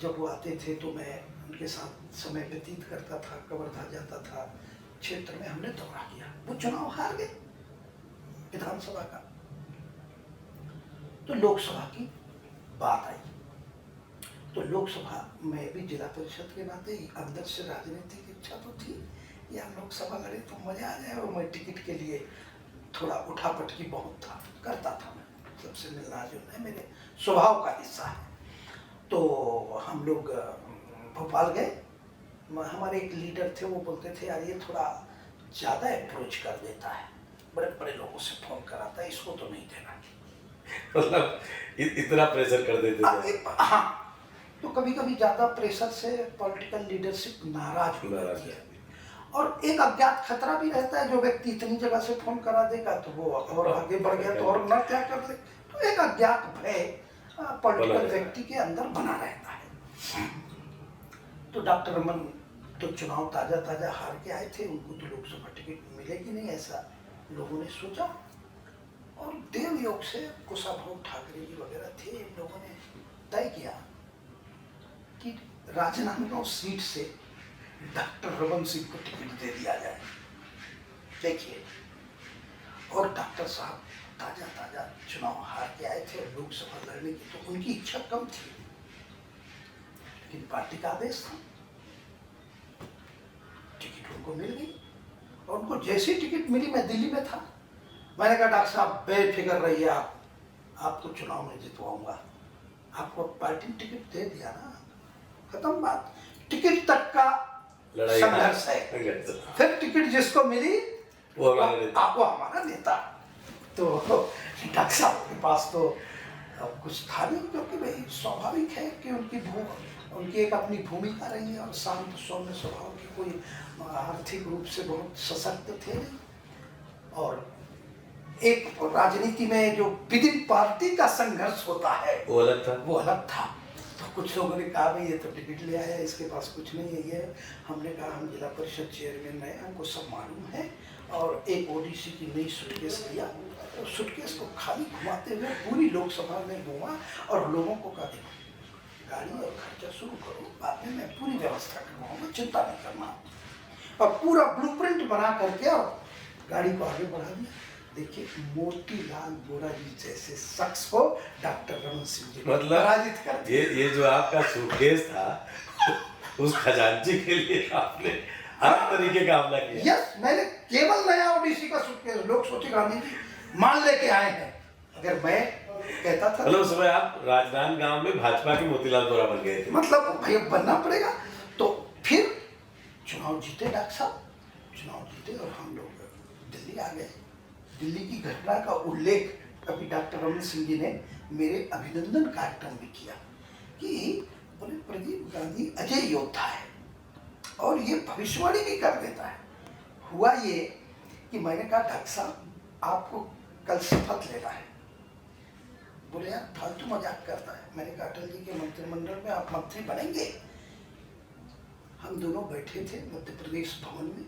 जब वो आते थे तो मैं उनके साथ समय व्यतीत करता था, कवर्धा जाता था, क्षेत्र में हमने दौरा किया। वो चुनाव हार गए विधानसभा का, तो लोकसभा की बात आई। तो लोकसभा में भी जिला परिषद के नाते अंदर से राजनीतिक इच्छा तो थी या लोकसभा लड़े तो मजा आ जाए, और मैं टिकट के लिए थोड़ा उठापटकी बहुत था, करता था मैं, सबसे मिलना जुलना मेरे स्वभाव का हिस्सा है। तो हम लोग भोपाल गए, हमारे एक लीडर थे, वो बोलते थे यार ये थोड़ा ज़्यादा अप्रोच कर देता है, बड़े बड़े लोगों से फोन कराता है, इसको तो नहीं देना। मतलब इतना प्रेशर कर देते थे। हाँ, तो कभी कभी ज़्यादा प्रेशर से पॉलिटिकल लीडरशिप नाराज हो जाती है, और एक अज्ञात खतरा भी रहता है, जो व्यक्ति इतनी जगह से फोन करा देगा तो वो और आगे बढ़ गया तो और न क्या कर ले, तो एक अज्ञात भय पॉलिटिकल व्यक्ति के अंदर बना रहता है। तो डॉक्टर रमन तो चुनाव ताजा ताजा हार के आए थे, उनको तो लोकसभा टिकट मिलेगी नहीं ऐसा लोगों ने सोचा, और देवयोग से कुशाभाऊ ठाकरे जी वगैरह थे, इन लोगों ने तय किया कि राजनांदगांव सीट से डॉक्टर रमन सिंह को टिकट दे दिया जाए। देखिए, और डॉक्टर साहब ताजा ताजा चुनाव हार के आए थे, लोकसभा लड़ने की तो उनकी इच्छा कम थी, लेकिन पार्टी का आदेश था, टिकट उनको मिल गई। और उनको जैसी टिकट मिली, मैं दिल्ली में था, मैंने कहा डॉक्टर साहब बेफिक्र रहिए, आपको चुनाव में जितवाऊंगा, आपको पार्टी ने टिकट दे दिया ना, खत्म बात। टिकट तक का संघर्ष है, फिर टिकट जिसको मिली वो हमारा नेता। तो डॉक्टर साहब के पास तो कुछ था नहीं, क्योंकि भाई स्वाभाविक है कि उनकी एक अपनी भूमिका रही है, और शांत सौम्य स्वभाव की, कोई आर्थिक रूप से बहुत सशक्त थे नहीं, और एक राजनीति में जो विदिन पार्टी का संघर्ष होता है वो अलग था। तो कुछ लोगों ने कहा भाई ये तो टिकट ले आया, इसके पास कुछ नहीं है ये। हमने कहा हम जिला परिषद चेयरमैन हैं, हमको सब मालूम है, और एक ओडीसी की नई सूटकेस लिया, तो सूटकेस को खाली घुमाते हुए पूरी लोकसभा में घूमा, और लोगों को कहा देखो गाड़ी और खर्चा शुरू करो, बाद में मैं पूरी व्यवस्था करवाऊंगा, चिंता नहीं करना, और पूरा ब्लूप्रिंट बना करके और गाड़ी को आगे बढ़ा दिया। देखिए, मोतीलाल वोरा जी जैसे शख्स को डॉक्टर रमन सिंह जी मतलब पराजित कर दिया। ये जो आपका सूटकेस था, उस खजांची के लिए आपने हर तरीके का हमला किया। यस, मैंने केवल नया ओडीसी का सूटकेस, लोग सोचे गांधी जी मान लेके आए हैं, अगर मैं कहता था मतलब उस समय आप राजनांदगांव में भाजपा के मोतीलाल वोरा बन गए थे। मतलब भैया बनना पड़ेगा। तो फिर चुनाव जीते डॉक्टर साहब, चुनाव जीते, और हम लोग दिल्ली आ गए। दिल्ली की घटना का उल्लेख अभी डॉक्टर रमन सिंह जी ने मेरे अभिनंदन कार्यक्रम में किया कि बोले प्रदीप गांधी अजय योद्धा है, और ये भविष्यवाणी भी कर देता है। हुआ ये कि मैंने कहा डॉक्टर साहब आपको कल शपथ लेना है। बोले यार फालतू मजाक करता है। मैंने कहा अटल जी के मंत्रिमंडल में आप मंत्री बनेंगे। हम दोनों बैठे थे मध्य प्रदेश भवन में,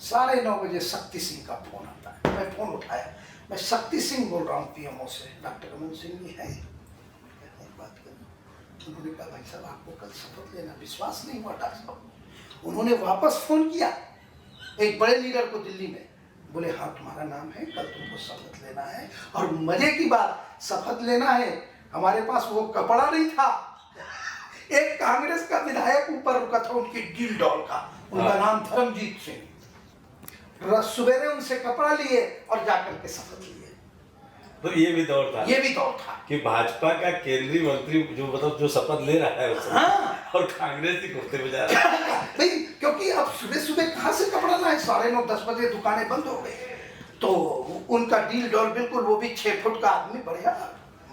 9:30 बजे शक्ति सिंह का फोन आता है। मैं फोन उठाया, मैं शक्ति सिंह बोल रहा हूँ पीएमओ से, डॉक्टर रमन सिंह जी है, बात करें। उन्होंने कहा भाई साहब आपको कल शपथ लेना, विश्वास नहीं हुआ डॉक्टर साहब। उन्होंने वापस फोन किया एक बड़े लीडर को दिल्ली में, बोले हाँ तुम्हारा नाम है, कल तुमको शपथ लेना है। और मजे की बात, शपथ लेना है, हमारे पास वो कपड़ा नहीं था। एक कांग्रेस का विधायक ऊपर रुका था, उनकी डील डॉल का, उनका नाम धर्मजीत सिंह। सवेरे उनसे कपड़ा लिए और जाकर के शपथ लिए। तो ये भी दौर था, ये भी दौर था कि भाजपा का केंद्रीय मंत्री जो मतलब जो शपथ ले रहा है उसे, हाँ, और कांग्रेस की कुर्ते में जा रहा है। नहीं, क्योंकि अब सुबह सुबह कहाँ से कपड़ा लाए, 9:30-10 बजे दुकानें बंद हो गई। तो उनका डील डॉल बिल्कुल, वो भी 6 फुट का आदमी, बढ़िया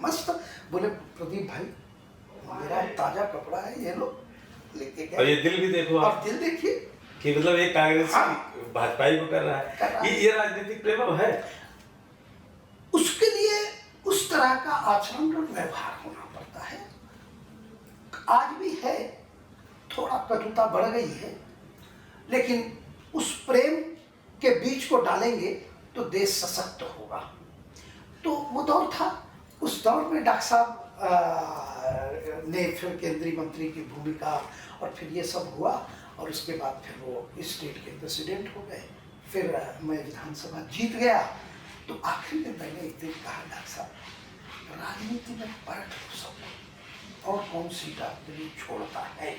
मस्त। बोले प्रदीप भाई मेरा ताजा कपड़ा है, ये लो, लेके गए। और ये दिल भी देखो और आप, दिल देखिए कि मतलब एक कांग्रेस हाँ, भाजपाई को कर रहा है। ये राजनीतिक प्रेम है। उसके लिए उस तरह का आचरण और व्यवहार होना पड़ता है। आज भी है, थोड़ा कटुता बढ़ गई है, लेकिन उस प्रेम के बीज को डालेंगे तो देश सशक्त होगा। तो वो दौर था, उस दौर में डॉक्टर साहब ने फिर केंद्रीय मंत्री की भूमिका, और फिर ये सब हुआ, और उसके बाद फिर वो स्टेट के प्रेसिडेंट हो गए। फिर मैं विधानसभा जीत गया। तो आखिर में मैंने एक दिन कहा डॉक्टर साहब राजनीति में पलट लो सब, और कौन सीट आपके लिए छोड़ता है?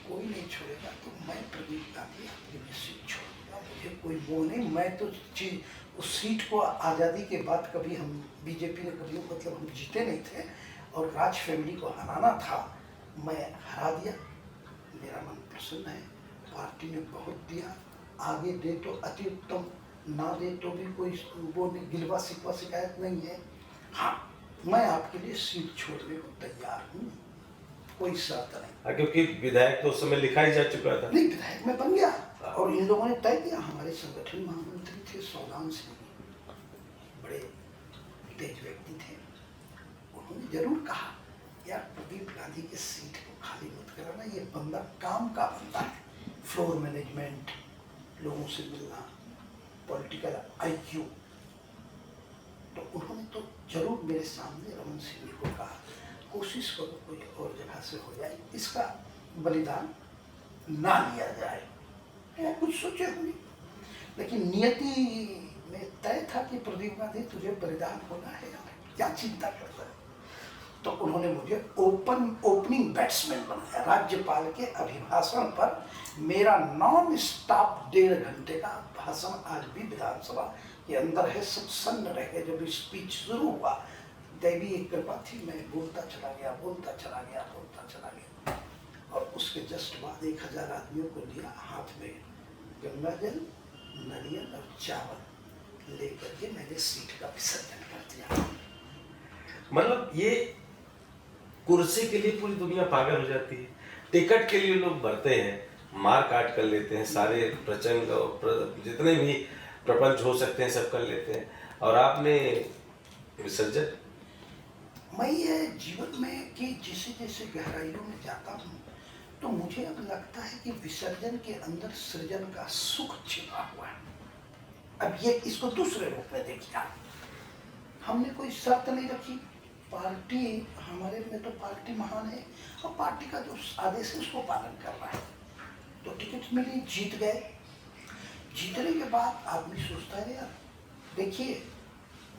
कोई नहीं छोड़ेगा। तो मैं प्रदीप गांधी आपके लिए सीट छोड़ूंगा, मुझे कोई वो नहीं। मैं तो उस सीट को आज़ादी के बाद कभी हम बीजेपी ने कभी मतलब हम जीते नहीं थे और राज फैमिली को हराना था, मैं हरा दिया। मेरा मन प्रसन्न है, पार्टी ने बहुत दिया, आगे दे तो अति उत्तम, ना दे तो भी कोई वो नहीं, गिलवा शिकवा शिकायत नहीं है। हाँ, मैं आपके लिए सीट छोड़ने को तैयार हूँ, कोई शर्त नहीं। क्योंकि विधायक तो उस समय लिखा ही जा चुका था। नहीं, विधायक में बन गया और इन लोगों ने तय किया। हमारे संगठन महामंत्री थे सौदान सिंह, बड़े तेज व्यक्ति थे, उन्होंने जरूर कहा यार प्रदीप गांधी के सीट को खाली मत कराना, ये बंदा काम का बंदा है, फ्लोर मैनेजमेंट, लोगों से मिलना, पॉलिटिकल IQ। तो उन्होंने तो जरूर मेरे सामने रमन सिंह को कहा कोशिश करो कोई और जगह से हो जाए, इसका बलिदान ना लिया जाए। वो कुछ सोचे होंगे, लेकिन नियति में तय था कि प्रदीप गांधी तुझे बलिदान होना है, क्या चिंता करता है। तो उन्होंने मुझे ओपनिंग बैट्समैन बनाया। राज्यपाल के अभिभाषण पर मेरा नॉन स्टॉप 1.5 घंटे का भाषण आज भी विधानसभा के अंदर है, सब सन्न रह गए। जब स्पीच शुरू हुआ, दैवी एक कृपा थी, मैं बोलता चला गया। और उसके जस्ट बाद 1000 आदमियों को लिया, हाथ में गंगा जल, नारियल और चावल लेकर के मैंने सीट का विसर्जन कर दिया। मतलब ये कुर्सी के लिए पूरी दुनिया पागल हो जाती है, टिकट के लिए लोग मरते हैं, मार काट कर लेते हैं, सारे प्रचंड जितने भी प्रपंच हो सकते हैं सब कर लेते हैं, और आपने विसर्जन। मैं ये जीवन में कि जैसे जैसे गहराइयों में जाता हूँ तो मुझे अब लगता है कि विसर्जन के अंदर सृजन का सुख छिपा हुआ है। अब ये इसको दूसरे रूप में देखिए, हमने कोई शर्त नहीं रखी, पार्टी हमारे में तो पार्टी महान है और पार्टी का जो आदेश है उसको पालन कर रहा है। तो टिकट मिली, जीत गए। जीतने के बाद आदमी सोचता है यार, देखिए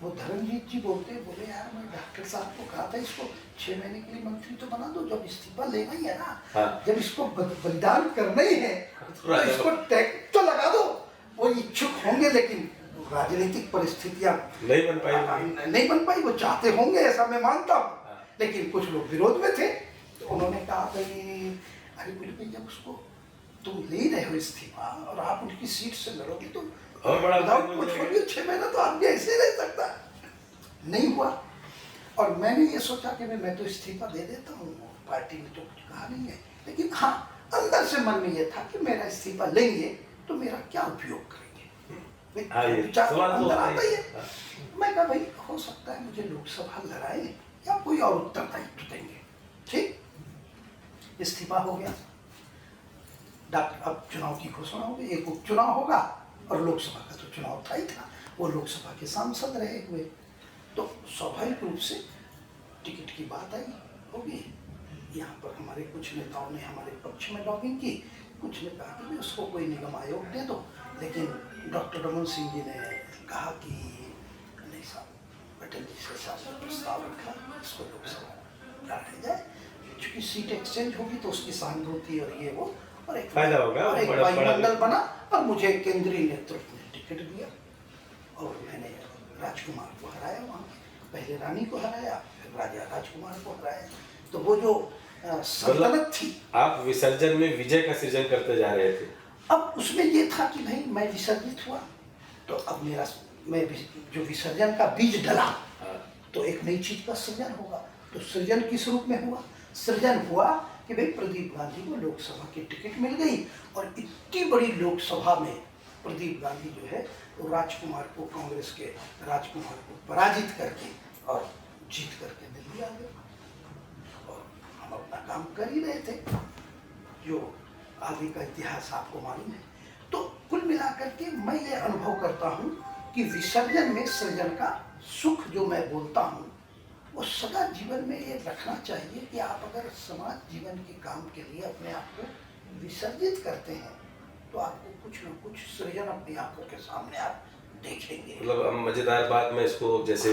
वो धर्मजीत जी बोले यार मैं डॉक्टर साहब को कहा था इसको 6 महीने के लिए मंत्री तो बना दो, जब इस्तीफा लेना ही है ना, जब इसको बलिदान करना ही है तो इसको टैग तो लगा दो। वो इच्छुक होंगे, लेकिन राजनीतिक परिस्थितियां नहीं बन पाई। वो चाहते होंगे ऐसा मैं मानता हूँ, लेकिन कुछ लोग विरोध में थे। तो उन्होंने कहा भाई अरे बिल्कुल, जब उसको तुम ले रहे हो इस्तीफा और आप उनकी सीट से लड़ोगे तो और बड़ा 6 महीना तो आदमी ऐसे रह सकता। नहीं हुआ। और मैंने ये सोचा कि मैं तो इस्तीफा दे देता हूँ, पार्टी ने तो कुछ कहा नहीं है, लेकिन हाँ अंदर से मन में ये था कि मेरा इस्तीफा लेंगे तो मेरा क्या उपयोग करेंगे, विचार तो अंदर आता ही है। मैं कहा भाई हो सकता है मुझे लोकसभा लड़ाए या कोई और उत्तरदायित्व देंगे। ठीक, इस्तीफा हो गया। अब चुनाव की घोषणा होगी, एक उपचुनाव होगा और लोकसभा का तो चुनाव था ही था। वो लोकसभा के सांसद रहे हुए, तो स्वाभाविक रूप से टिकट की बात आई होगी। यहाँ पर हमारे कुछ नेताओं ने हमारे पक्ष में लॉबिंग की, कुछ ने कहा कि उसको कोई निगम आयोग दे दो, लेकिन डॉक्टर रमन सिंह जी ने कहा कि नहीं साहब, पटेल जी से शासन प्रस्ताव रखा, इसको लोकसभा लाया जाए, क्योंकि सीट एक्सचेंज होगी तो उसकी सहानुभूति और ये वो और एक फायदा होगा और एक वायुमंडल बना। और मुझे केंद्रीय नेतृत्व ने टिकट दिया और मैंने राजकुमार को हराया, वहाँ पहले रानी को हराया, फिर राजा राजकुमार को हराया। तो वो जो सल्तनत थी, आप विसर्जन में विजय का सृजन करते जा रहे थे। अब उसमें ये था कि भाई मैं विसर्जित हुआ तो अब मैं जो विसर्जन का बीज डला तो एक नई चीज का सृजन होगा। तो सृजन किस रूप में हुआ? सृजन हुआ कि भाई प्रदीप गांधी को लोकसभा की टिकट मिल गई और इतनी बड़ी लोकसभा में प्रदीप गांधी जो है वो राजकुमार को, कांग्रेस के राजकुमार को पराजित करके और जीत करके दिल्ली आ गए। और हम अपना काम कर ही रहे थे, जो आगे का इतिहास आपको मालूम है। तो कुल मिलाकर के मैं ये अनुभव करता हूँ कि विसर्जन में सृजन का सुख जो मैं बोलता हूँ वो सदा जीवन में ये रखना चाहिए कि आप अगर समाज जीवन के काम के लिए अपने आप को विसर्जित करते हैं तो आपको कुछ न कुछ सृजन अपनी आंखों के सामने आप देखेंगे। मतलब मजेदार बात में इसको, जैसे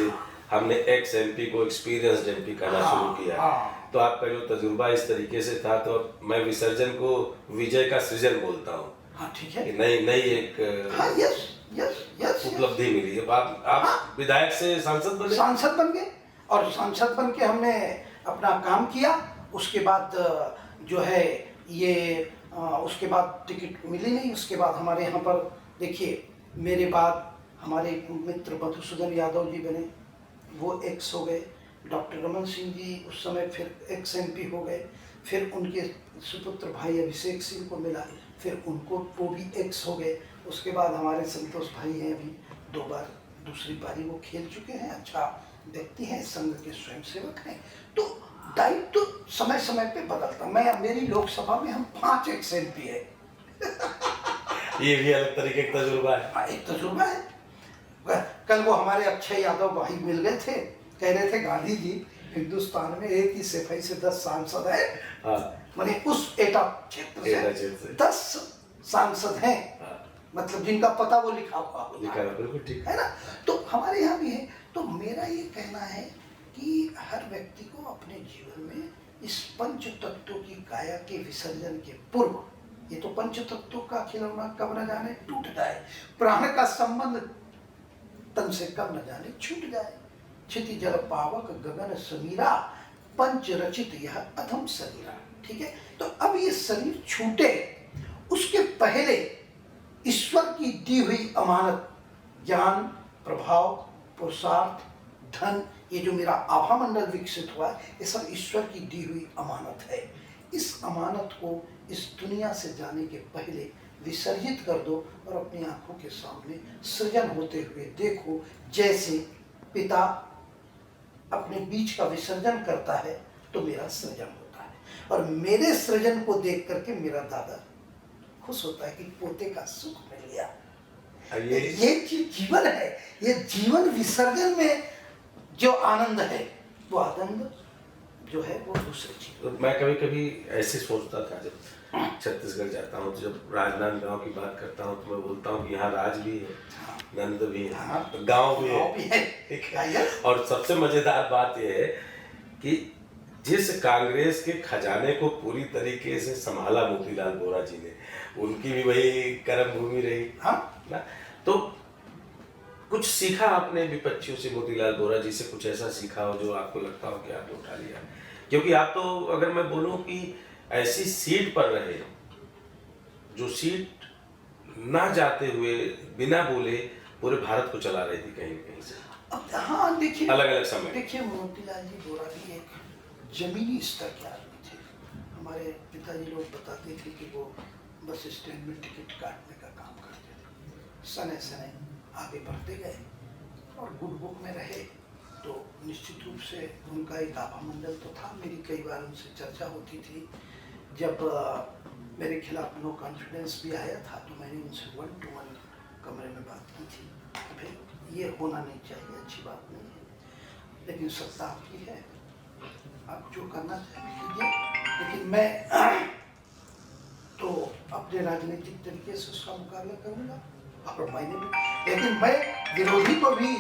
हमने एक्स MP को एक्सपीरियंस MP कहना शुरू किया, तो आपका जो तजुर्बा इस तरीके से था, तो मैं विसर्जन को विजय का सृजन बोलता हूँ। हाँ ठीक है। कि नई नई एक हाँ यस यस यस उपलब्धि मिली है। आप विधायक से सांसद बने? सांसद बन गए, और सांसद बन के हमने अपना काम किया। उसके बाद जो है ये उसके बाद टिकट मिली नहीं। उसके बाद हमारे यहाँ पर देखिए, मेरे बाद हमारे मित्र मधुसूदन यादव जी बने, वो एक्स हो गए। डॉक्टर रमन सिंह जी उस समय फिर एक्स MP हो गए। फिर उनके सुपुत्र भाई अभिषेक सिंह को मिला, फिर उनको वो भी एक्स हो गए। उसके बाद हमारे संतोष भाई हैं, अभी 2 बार दूसरी पारी वो खेल चुके हैं, अच्छा व्यक्ति हैं, संघ के स्वयंसेवक हैं। तो दायित्व तो समय समय पे बदलता। मेरी लोकसभा में हम 5 एक्स MP है। ये भी अलग तरीके का तजुर्बा है। हाँ, एक तजुर्बा है। कल वो हमारे अक्षय यादव भाई मिल गए थे, कह रहे थे गांधी जी हिंदुस्तान में एक ही सिपाही से 10 सांसद है। हाँ। माने उस एटा क्षेत्र से 10 सांसद हैं। हाँ। मतलब जिनका पता वो लिखा हुआ बिल्कुल ठीक है ना। तो हमारे यहाँ भी है। तो मेरा ये कहना है कि हर व्यक्ति को अपने जीवन में इस पंच तत्वों की काया के विसर्जन के पूर्व, ये तो पंच तत्वों का खिलौना कब न जाने टूट जाए, प्राण का संबंध तन से कब न जाने छूट जाए। क्षिति जल पावक गगन समीरा, पंच रचित यह अधम शरीरा। ठीक है। तो अब ये शरीर छूटे उसके पहले ईश्वर की दी हुई अमानत, ज्ञान, प्रभाव, पुरुषार्थ, धन, ये जो मेरा आभा मंडल विकसित हुआ है, ये सब ईश्वर की दी हुई अमानत है। इस अमानत को इस दुनिया से जाने के पहले विसर्जित कर दो और अपनी आंखों के सामने सृजन होते हुए देखो। जैसे पिता अपने बीज का विसर्जन करता है तो मेरा सृजन होता है, और मेरे सृजन को देख करके मेरा दादा खुश होता है कि पोते का सुख मिल गया। ये जीवन है। ये जीवन विसर्जन में जो आनंद है, वो आनंद जो है वो दूसरी चीज। तो मैं कभी कभी ऐसे सोचता था, जब छत्तीसगढ़ जाता हूँ, तो जब राजनांदगांव की बात करता हूँ तो मैं बोलता हूँ कि यहाँ राज भी है, नंद भी है, गांव भी है। ठीक है। और सबसे मजेदार बात यह है कि जिस कांग्रेस के खजाने को पूरी तरीके से संभाला मोतीलाल वोरा जी ने, उनकी भी वही कर्म भूमि रही। हाँ ना। तो कुछ सीखा आपने विपक्षियों से, मोतीलाल वोरा जी से कुछ ऐसा सीखा हो जो आपको लगता हो कि आपने उठा लिया? क्योंकि आप तो, अगर मैं बोलूं कि ऐसी सीट पर रहे जो सीट ना जाते हुए बिना बोले पूरे भारत को चला रही थी कहीं कहीं से। अब हाँ देखिए, अलग अलग समय। देखिए मोतीलाल जी वोरा भी एक जमीनी स्तर के आदमी थे। हमारे पिताजी लोग बताते थे कि वो बस स्टैंड में टिकट काटने का काम करते थे। सने सने आगे बढ़ते गए और गुड बुक में रहे, तो निश्चित रूप से उनका एक आभा मंडल तो था। मेरी कई बार उनसे चर्चा होती थी। जब मेरे खिलाफ नो कॉन्फिडेंस भी आया था तो मैंने उनसे 1 to 1 कमरे में बात की थी। भाई ये होना नहीं चाहिए, अच्छी बात नहीं है, लेकिन सत्ता आपकी है, आप जो करना चाहिए कीजिए, लेकिन मैं तो अपने राजनीतिक तरीके से उसका मुकाबला करूंगा। और मैंने भी, लेकिन मैं विरोधी को भी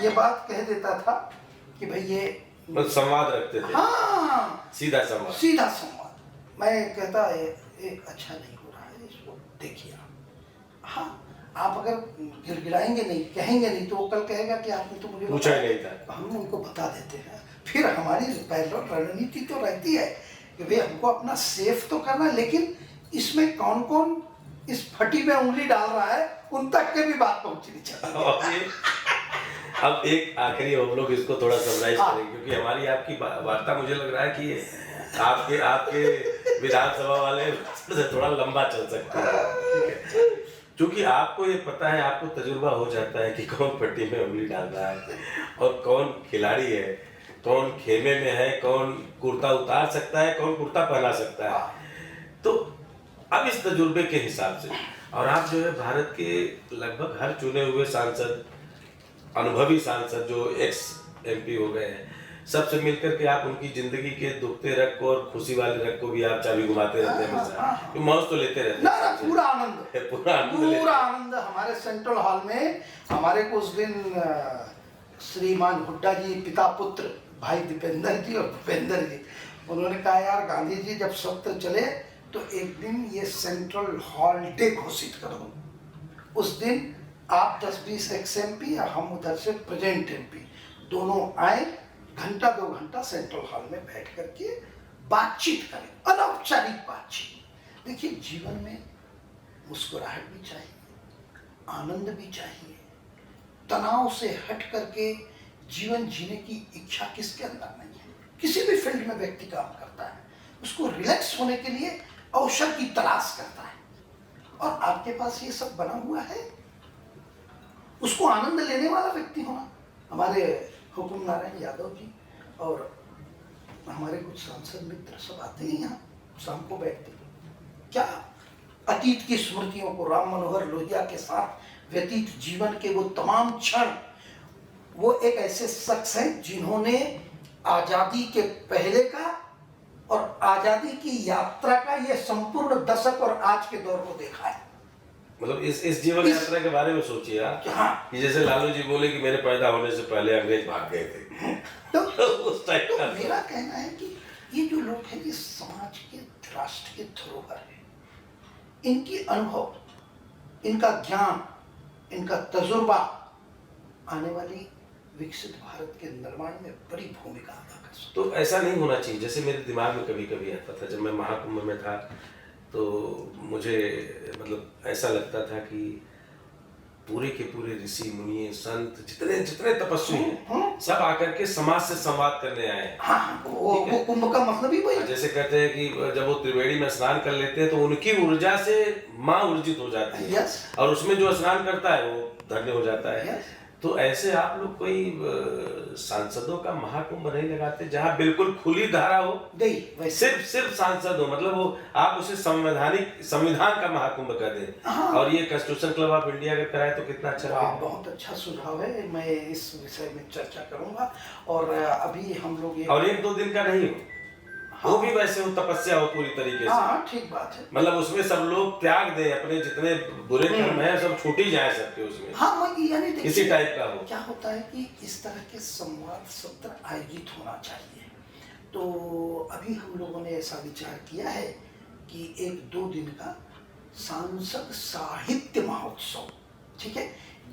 ये बात कह देता था कि भाई ये संवाद रखते थे। हाँ, सीधा संवाद, सीधा संवाद। मैं कहता ये अच्छा नहीं हो रहा है, इसको देखिए आप। हाँ, आप अगर गिड़गिड़ाएंगे नहीं, कहेंगे नहीं, तो वो कल कहेगा कि आपने तो मुझे पूछा ही नहीं था। हम उनको बता देते हैं। फिर हमारी रणनीति तो रहती है कि भाई हमको अपना सेफ तो करना, लेकिन इसमें कौन कौन इस फटी में उंगली डाल रहा है उन तक के भी बात पहुंचनी चाहिए। अब एक आखिरी हम लोग इसको थोड़ा समराइज करेंगे, क्योंकि हमारी आपकी वार्ता मुझे लग रहा है कि आपके विधानसभा वाले से थोड़ा लंबा चल सकता है। क्योंकि आपको ये पता है, आपको तजुर्बा हो जाता है कि कौन पट्टी में उंगली डाल रहा है और कौन खिलाड़ी है, कौन खेमे में है, कौन कुर्ता उतार सकता है, कौन कुर्ता पहना सकता है। तो अब इस तजुर्बे के हिसाब से, और आप जो है भारत के लगभग हर चुने हुए सांसद, अनुभवी सांसद जो एक्स MP हो गए हैं, सबसे मिलकर के आप उनकी जिंदगी के दुखते रग को और खुशी वाले रग को भी आप चाबी घुमाते रहते हैं हमेशा। मौज तो लेते रहते हैं। पूरा आनंद हमारे सेंट्रल हॉल में। हमारे को उस दिन श्रीमान हुड्डा जी, पिता पुत्र भाई दीपेंद्र जी और भूपेंद्र जी, उन्होंने कहा यार गांधी जी जब सत्र चले तो एक दिन ये सेंट्रल हॉलिडे घोषित कर दो। उस दिन आप 10-20 एक्स MP या हम उधर से प्रेजेंट MP दोनों आए, घंटा 2 घंटा सेंट्रल हॉल में बैठ करके बातचीत करें, अनौपचारिक बातचीत। देखिए जीवन में मुस्कुराहट भी चाहिए, आनंद भी चाहिए, तनाव से हट करके जीवन जीने की इच्छा किसके अंदर नहीं है। किसी भी फील्ड में व्यक्ति काम करता है, उसको रिलैक्स होने के लिए अवसर की तलाश करता है, और आपके पास ये सब बना हुआ है, उसको आनंद लेने वाला व्यक्ति होना। हमारे हुकुम नारायण यादव जी और हमारे कुछ सांसद मित्र सब आते हैं यहाँ, शाम को बैठते हैं, क्या अतीत की स्मृतियों को, राम मनोहर लोहिया के साथ व्यतीत जीवन के वो तमाम क्षण, वो एक ऐसे शख्स हैं जिन्होंने आजादी के पहले का और आजादी की यात्रा का ये संपूर्ण दशक और आज के दौर को देखा है। मतलब इस जीवन यात्रा के बारे में सोचिए आप, हाँ। कि जैसे लालू जी बोले कि मेरे पैदा होने से पहले अंग्रेज भाग गए थे। तो उस टाइप का मेरा कहना है कि ये जो लोग हैं ये समाज के, राष्ट्र के धरोहर है। इनकी अनुभव, इनका ज्ञान, इनका तजुर्बा आने वाली विकसित भारत के निर्माण में बड़ी भूमिका अदा कर सकता। तो ऐसा नहीं होना चाहिए। जैसे मेरे दिमाग में कभी कभी आता था, जब मैं महाकुंभ में था तो मुझे मतलब ऐसा लगता था कि पूरे के पूरे ऋषि मुनि संत जितने जितने तपस्वी हैं सब आकर के समाज से संवाद करने आए। हाँ, वो कुंभ का मतलब ही वही। जैसे कहते हैं कि जब वो त्रिवेणी में स्नान कर लेते हैं तो उनकी ऊर्जा से माँ ऊर्जित हो जाती है। यस। और उसमें जो स्नान करता है वो धन्य हो जाता है। यस। तो ऐसे आप लोग कोई सांसदों का महाकुंभ नहीं लगाते जहां बिल्कुल खुली धारा हो? नहीं, सिर्फ सांसद हो, मतलब वो आप उसे संविधान का महाकुंभ कर दें। हाँ। और ये कॉन्स्टिट्यूशन क्लब ऑफ इंडिया अगर कराए तो कितना अच्छा लगेगा। बहुत अच्छा सुझाव है, मैं इस विषय में चर्चा करूंगा। और अभी हम लोग और 1-2 दिन का नहीं हो। हाँ। वो भी वैसे हो, तपस्या हो पूरी तरीके से। हाँ, ठीक बात है। मतलब उसमें सब लोग त्याग दें, अपने जितने बुरे कर्म हैं सब छूट ही जाए सबके उसमें। हाँ, यानी इसी टाइप का हो। क्या होता है कि इस तरह के संवाद सत्र आयोजित होना चाहिए। तो अभी हम लोगों ने ऐसा विचार किया है कि 1-2 दिन का सांसद साहित्य महोत्सव, ठीक है,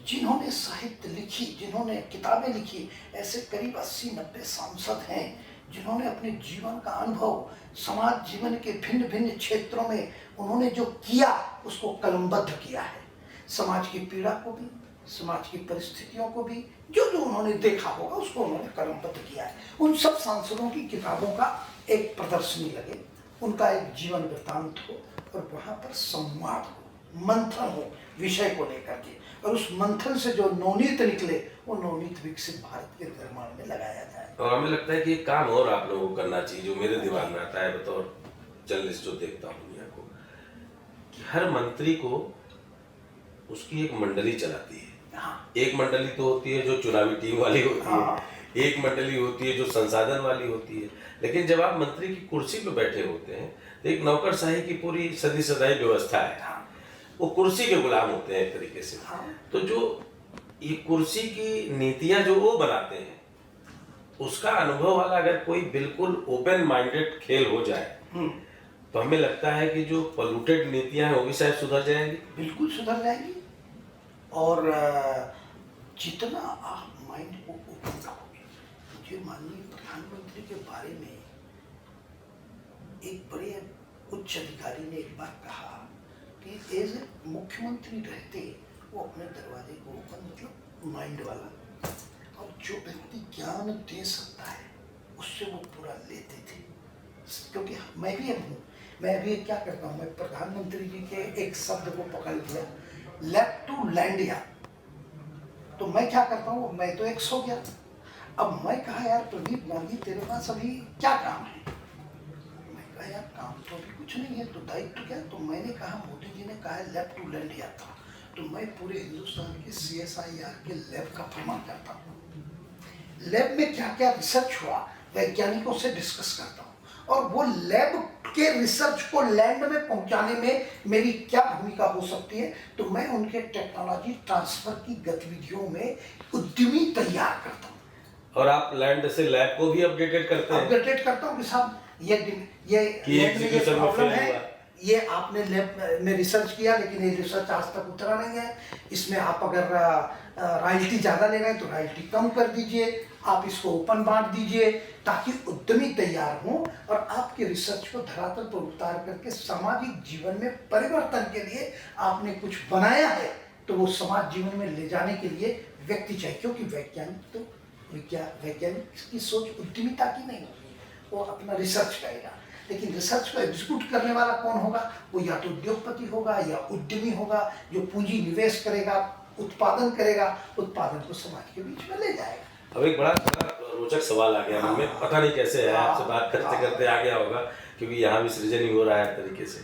जिन्होंने साहित्य लिखी, जिन्होंने किताबें लिखी, ऐसे करीब 80-90 सांसद हैं जिन्होंने अपने जीवन का अनुभव, समाज जीवन के भिन्न भिन्न क्षेत्रों में उन्होंने जो किया उसको कलमबद्ध किया है। समाज की पीड़ा को भी, समाज की परिस्थितियों को भी, जो जो उन्होंने देखा होगा उसको उन्होंने कलमबद्ध किया है। उन सब सांसदों की किताबों का एक प्रदर्शनी लगे, उनका एक जीवन वृत्तांत हो और वहाँ पर संवाद हो, मंथन हो विषय को लेकर के, और उस मंथन से जो नवनीत निकले वो नवनीत विकसित भारत के निर्माण में लगाया जाए। और हमें लगता है कि एक काम और आप लोगों को करना चाहिए, जो मेरे दिमाग में आता है बतौर जर्नलिस्ट जो देखता हूँ दुनिया को, कि हर मंत्री को उसकी एक मंडली चलाती है। हाँ। एक मंडली तो होती है जो चुनावी टीम वाली होती हाँ। है, एक मंडली होती है जो संसाधन वाली होती है। लेकिन जब आप मंत्री की कुर्सी पे बैठे होते हैं तो एक नौकरशाही की पूरी सदी सदाई व्यवस्था है। हाँ। वो कुर्सी के गुलाम होते हैं एक तरीके से। हाँ। तो जो ये कुर्सी की नीतियां जो वो बनाते हैं उसका अनुभव वाला अगर कोई बिल्कुल ओपन माइंडेड खेल हो जाए तो हमें लगता है कि जो पोल्यूटेड नीतियां हैं वो भी शायद सुधर जाएंगी। बिल्कुल सुधर जाएंगी। और जितना आप माइंड को ओपन रखोगे, मुझे माननीय प्रधानमंत्री के बारे में एक बड़े उच्च अधिकारी ने एक बार कहा कि एज ए मुख्यमंत्री रहते वो अपने दरवाजे को ओपन, मतलब माइंड वाला, और जो व्यक्ति ज्ञान दे सकता है उससे वो पूरा लेते थे। क्योंकि मैं भी अब हूँ, मैं अभी क्या करता हूँ, मैं प्रधानमंत्री जी के एक शब्द को पकड़ लिया, लेफ्ट टू लैंड या, तो मैं क्या करता हूँ, मैं तो 100 गया। अब मैं कहा यार प्रदीप गांधी तेरे पास अभी क्या काम है? मैं कहा यार काम तो अभी कुछ नहीं है, तो दायित्व क्या? तो मैंने कहा मोदी जी ने कहा है लेफ्ट टू लैंड या था, तो मैं पूरे हिंदुस्तान के CSIR के लैब का फरमान करता हूँ। लैब में क्या क्या रिसर्च हुआ वैज्ञानिकों से डिस्कस करता हूँ, और वो लैब के रिसर्च को लैंड में पहुंचाने में मेरी क्या भूमिका हो सकती है, तो मैं उनके टेक्नोलॉजी ट्रांसफर की गतिविधियों में उद्यमी तैयार करता हूँ। और आप लैंड से लैब को भी अपडेटेड करते हैं? अपडेटेड करता हूँ कि साहब ये कि लैब में ये एग्जीक्यूशन में प्रॉब्लम फेल है। हुआ। ये आपने लैब में रिसर्च किया, लेकिन ये रिसर्च आज तक उतरा नहीं है। इसमें आप अगर रॉयल्टी ज़्यादा ले रहे हैं तो रॉयल्टी कम कर दीजिए, आप इसको ओपन बांट दीजिए, ताकि उद्यमी तैयार हों और आपके रिसर्च को धरातल पर उतार करके सामाजिक जीवन में परिवर्तन के लिए आपने कुछ बनाया है, तो वो समाज जीवन में ले जाने के लिए व्यक्ति चाहिए। क्योंकि वैज्ञानिक की सोच उद्यमिता की नहीं होगी, वो अपना रिसर्च करेगा, लेकिन रिसर्च को एग्जीक्यूट करने वाला कौन होगा? वो या तो उद्योगपति होगा या उद्यमी होगा, जो पूंजी निवेश करेगा, उत्पादन करेगा, उत्पादन को समाज के बीच में ले जाएगा। अब एक बड़ा रोचक सवाल आ गया मन में, पता नहीं कैसे है, आपसे बात करते करते आ गया होगा, क्योंकि यहाँ भी सृजन ही हो रहा है हर तरीके से।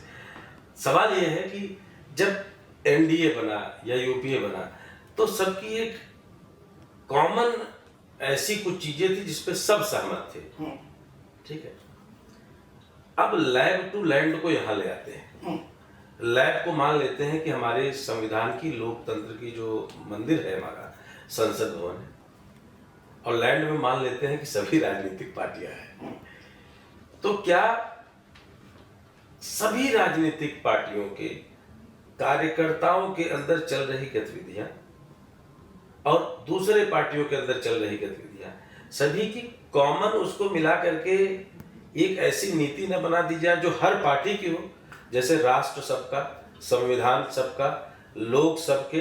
सवाल ये है कि जब एनडीए बना या यूपीए बना, तो सबकी एक कॉमन ऐसी कुछ चीजें थी जिसपे सब सहमत थे, ठीक है। अब लैब टू लैंड को यहाँ ले आते हैं। लैब को मान लेते हैं कि हमारे संविधान की, लोकतंत्र की जो मंदिर है हमारा संसद भवन है, और लैंड में मान लेते हैं कि सभी राजनीतिक पार्टियां हैं। तो क्या सभी राजनीतिक पार्टियों के कार्यकर्ताओं के अंदर चल रही गतिविधियां और दूसरे पार्टियों के अंदर चल रही गतिविधियां, सभी की कॉमन उसको मिला करके एक ऐसी नीति न बना दी जाए जो हर पार्टी की हो? जैसे राष्ट्र सबका, संविधान सबका, लोग सबके।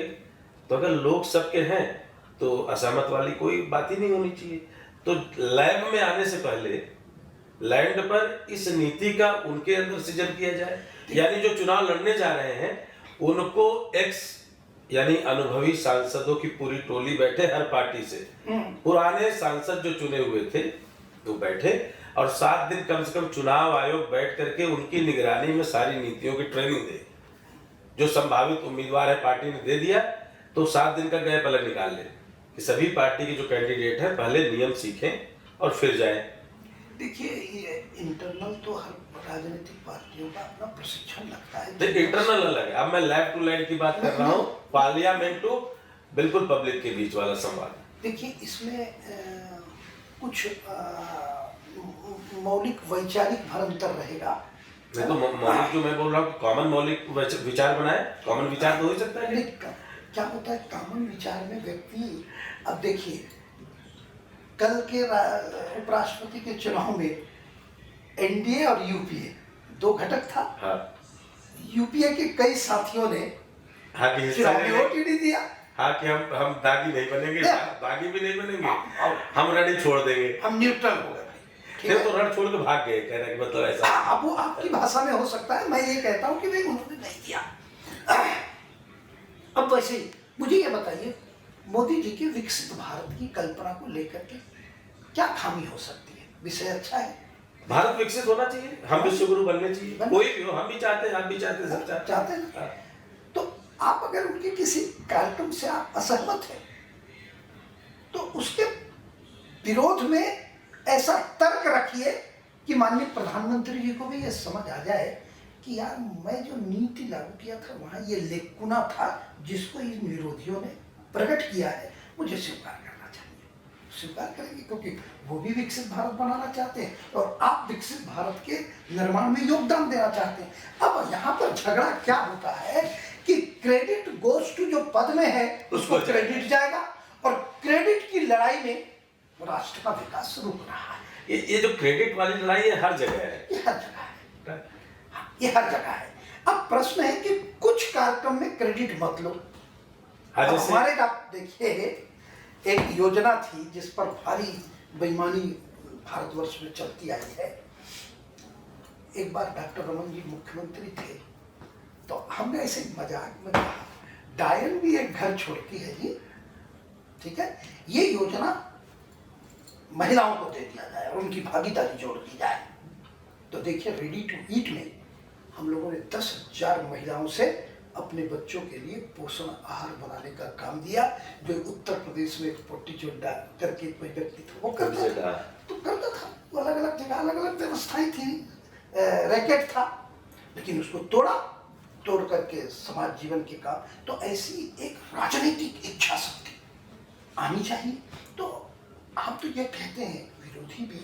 तो अगर लोग सबके हैं तो असहमत वाली कोई बात ही नहीं होनी चाहिए। तो लैब में आने से पहले लैंड पर इस नीति का उनके अंदर सृजन किया जाए, यानी जो चुनाव लड़ने जा रहे हैं उनको एक्स यानी अनुभवी सांसदों की पूरी टोली बैठे हर पार्टी से, पुराने सांसद जो चुने हुए थे वो बैठे, और 7 दिन कम से कम चुनाव आयोग बैठ करके उनकी निगरानी में सारी नीतियों की ट्रेनिंग दे। जो संभावित उम्मीदवार है पार्टी ने दे दिया, तो 7 दिन का गैप अलग निकाल ले कि सभी पार्टी के जो कैंडिडेट हैं पहले नियम सीखें और फिर जाएं। देखिए, ये इंटरनल तो हर राजनीतिक पार्टियों का अपना प्रशिक्षण लगता है। देखिए, इंटरनल अलग है। अब मैं लैब टू लैंड की बात कर रहा हूँ, पार्लियामेंट टू बिल्कुल पब्लिक के बीच वाला संवाद। देखिए, इसमें कुछ मौलिक वैचारिक भरंतर रहेगा। नहीं तो मौलिक जो मैं बोल रहा हूँ, कॉमन मौलिक विचार बनाए, कॉमन विचार तो हो ही सकता है। क्या होता है कॉमन विचार में व्यक्ति, अब देखिए कल के उपराष्ट्रपति के चुनाव में एनडीए और यूपीए 2 घटक था। हाँ। यूपीए के कई साथियों ने हाँ कि हिस्सा वोट ही नहीं दिया। हाँ कि हम दागी नहीं बनेंगे, दागी भी नहीं बनेंगे, हम रण ही छोड़ देंगे, हम न्यूट्रल हो गए। फिर तो रण छोड़ के भाग गए, कह रहे मतलब ऐसा। अब वो आपकी भाषा में हो सकता है, मैं ये कहता हूँ कि भाई उन्होंने नहीं दिया। अब वैसे ही मुझे ये बताइए, मोदी जी के विकसित भारत की कल्पना को लेकर के क्या खामी हो सकती है? विषय अच्छा है, भारत विकसित होना चाहिए, हम विश्वगुरु बनने चाहिए, कोई भी हो, हम भी चाहते हैं, आप भी चाहते हैं, सब चाहते हैं। तो आप अगर उनके किसी कार्यक्रम से आप असहमत हैं, तो उसके विरोध में ऐसा तर्क रखिए कि माननीय प्रधानमंत्री जी को भी ये समझ आ जाए कि यार मैं जो नीति लागू किया था वहाँ ये लेकुना था जिसको इन विरोधियों ने प्रकट किया है, मुझे स्वीकार करना चाहिए। स्वीकार करेंगे क्योंकि वो भी विकसित भारत बनाना चाहते हैं और आप विकसित भारत के निर्माण में योगदान देना चाहते हैं। अब यहाँ पर झगड़ा क्या होता है कि क्रेडिट गोज टू जो पद में है उसको क्रेडिट जाएगा, और क्रेडिट की लड़ाई में राष्ट्र का विकास रुक रहा है। ये जो क्रेडिट वाली लड़ाई है हर जगह है, ये हर जगह है, ये हर जगह है। अब प्रश्न है कि कुछ कार्यक्रम में क्रेडिट मत लो। हमारे आप देखिए, एक योजना थी जिस पर भारी बेईमानी भारतवर्ष में चलती आई है। एक बार डॉक्टर रमन जी मुख्यमंत्री थे, तो हमने ऐसे मजाक में कहा, डायन भी एक घर छोड़ती है जी, ठीक है, ये योजना महिलाओं को दे दिया जाए और उनकी भागीदारी जोड़ दी जाए। तो देखिए, रेडी टू ईट में हम लोगों ने 10,000 महिलाओं से अपने बच्चों के लिए पोषण आहार बनाने का काम दिया, जो उत्तर प्रदेश में एक पोटी चोड़ा करके कोई व्यक्ति था वो करता था, तो करता था। वो अलग अलग जगह अलग अलग व्यवस्थाएं थी, रैकेट था, लेकिन उसको तोड़ करके समाज जीवन के काम। तो ऐसी एक राजनीतिक इच्छा शक्ति आनी चाहिए। तो आप तो ये कहते हैं विरोधी भी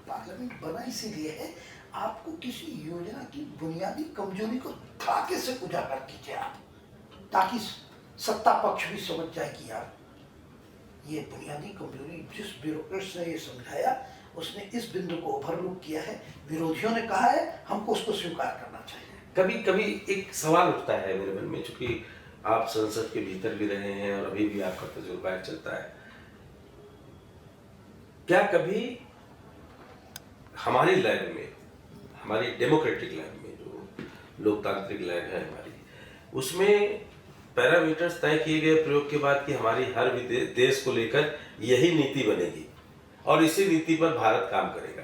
पार्लियामेंट बना इसीलिए है, आपको किसी योजना की बुनियादी कमजोरी को धाके से उजागर कीजिए आप, ताकि सत्ता पक्ष भी समझ जाए कि यार ये बुनियादी कमजोरी, जिस ब्यूरोक्रेट ने ये समझाया उसने इस बिंदु को ओवरलुक किया है, विरोधियों ने कहा है, हमको उसको स्वीकार करना चाहिए। कभी कभी एक सवाल उठता है मेरे मन में, चूंकि आप संसद के भीतर भी रहे हैं और अभी भी आपका तजुर्बा चलता है, क्या कभी हमारी लैब में, हमारी डेमोक्रेटिक लैब में, जो लोकतांत्रिक लैब है हमारी, उसमें पैरामीटर्स तय किए गए प्रयोग के बाद कि हमारी हर देश को लेकर यही नीति बनेगी और इसी नीति पर भारत काम करेगा,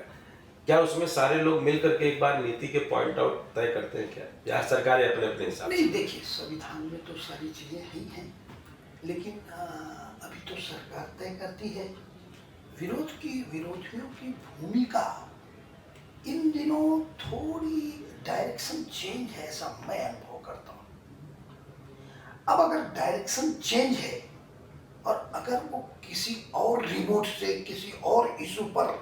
क्या उसमें सारे लोग मिलकर के एक बार नीति के पॉइंट आउट तय करते हैं क्या, या सरकारें अपने अपने हिसाब से? नहीं, देखिए संविधान में तो सारी चीजें ही हैं, लेकिन अभी तो सरकार तय करती है। विरोधियों की भूमिका इन दिनों थोड़ी डायरेक्शन चेंज है, ऐसा मैं अनुभव करता हूँ। अब अगर डायरेक्शन चेंज है और अगर वो किसी और रिमोट से किसी और इशू पर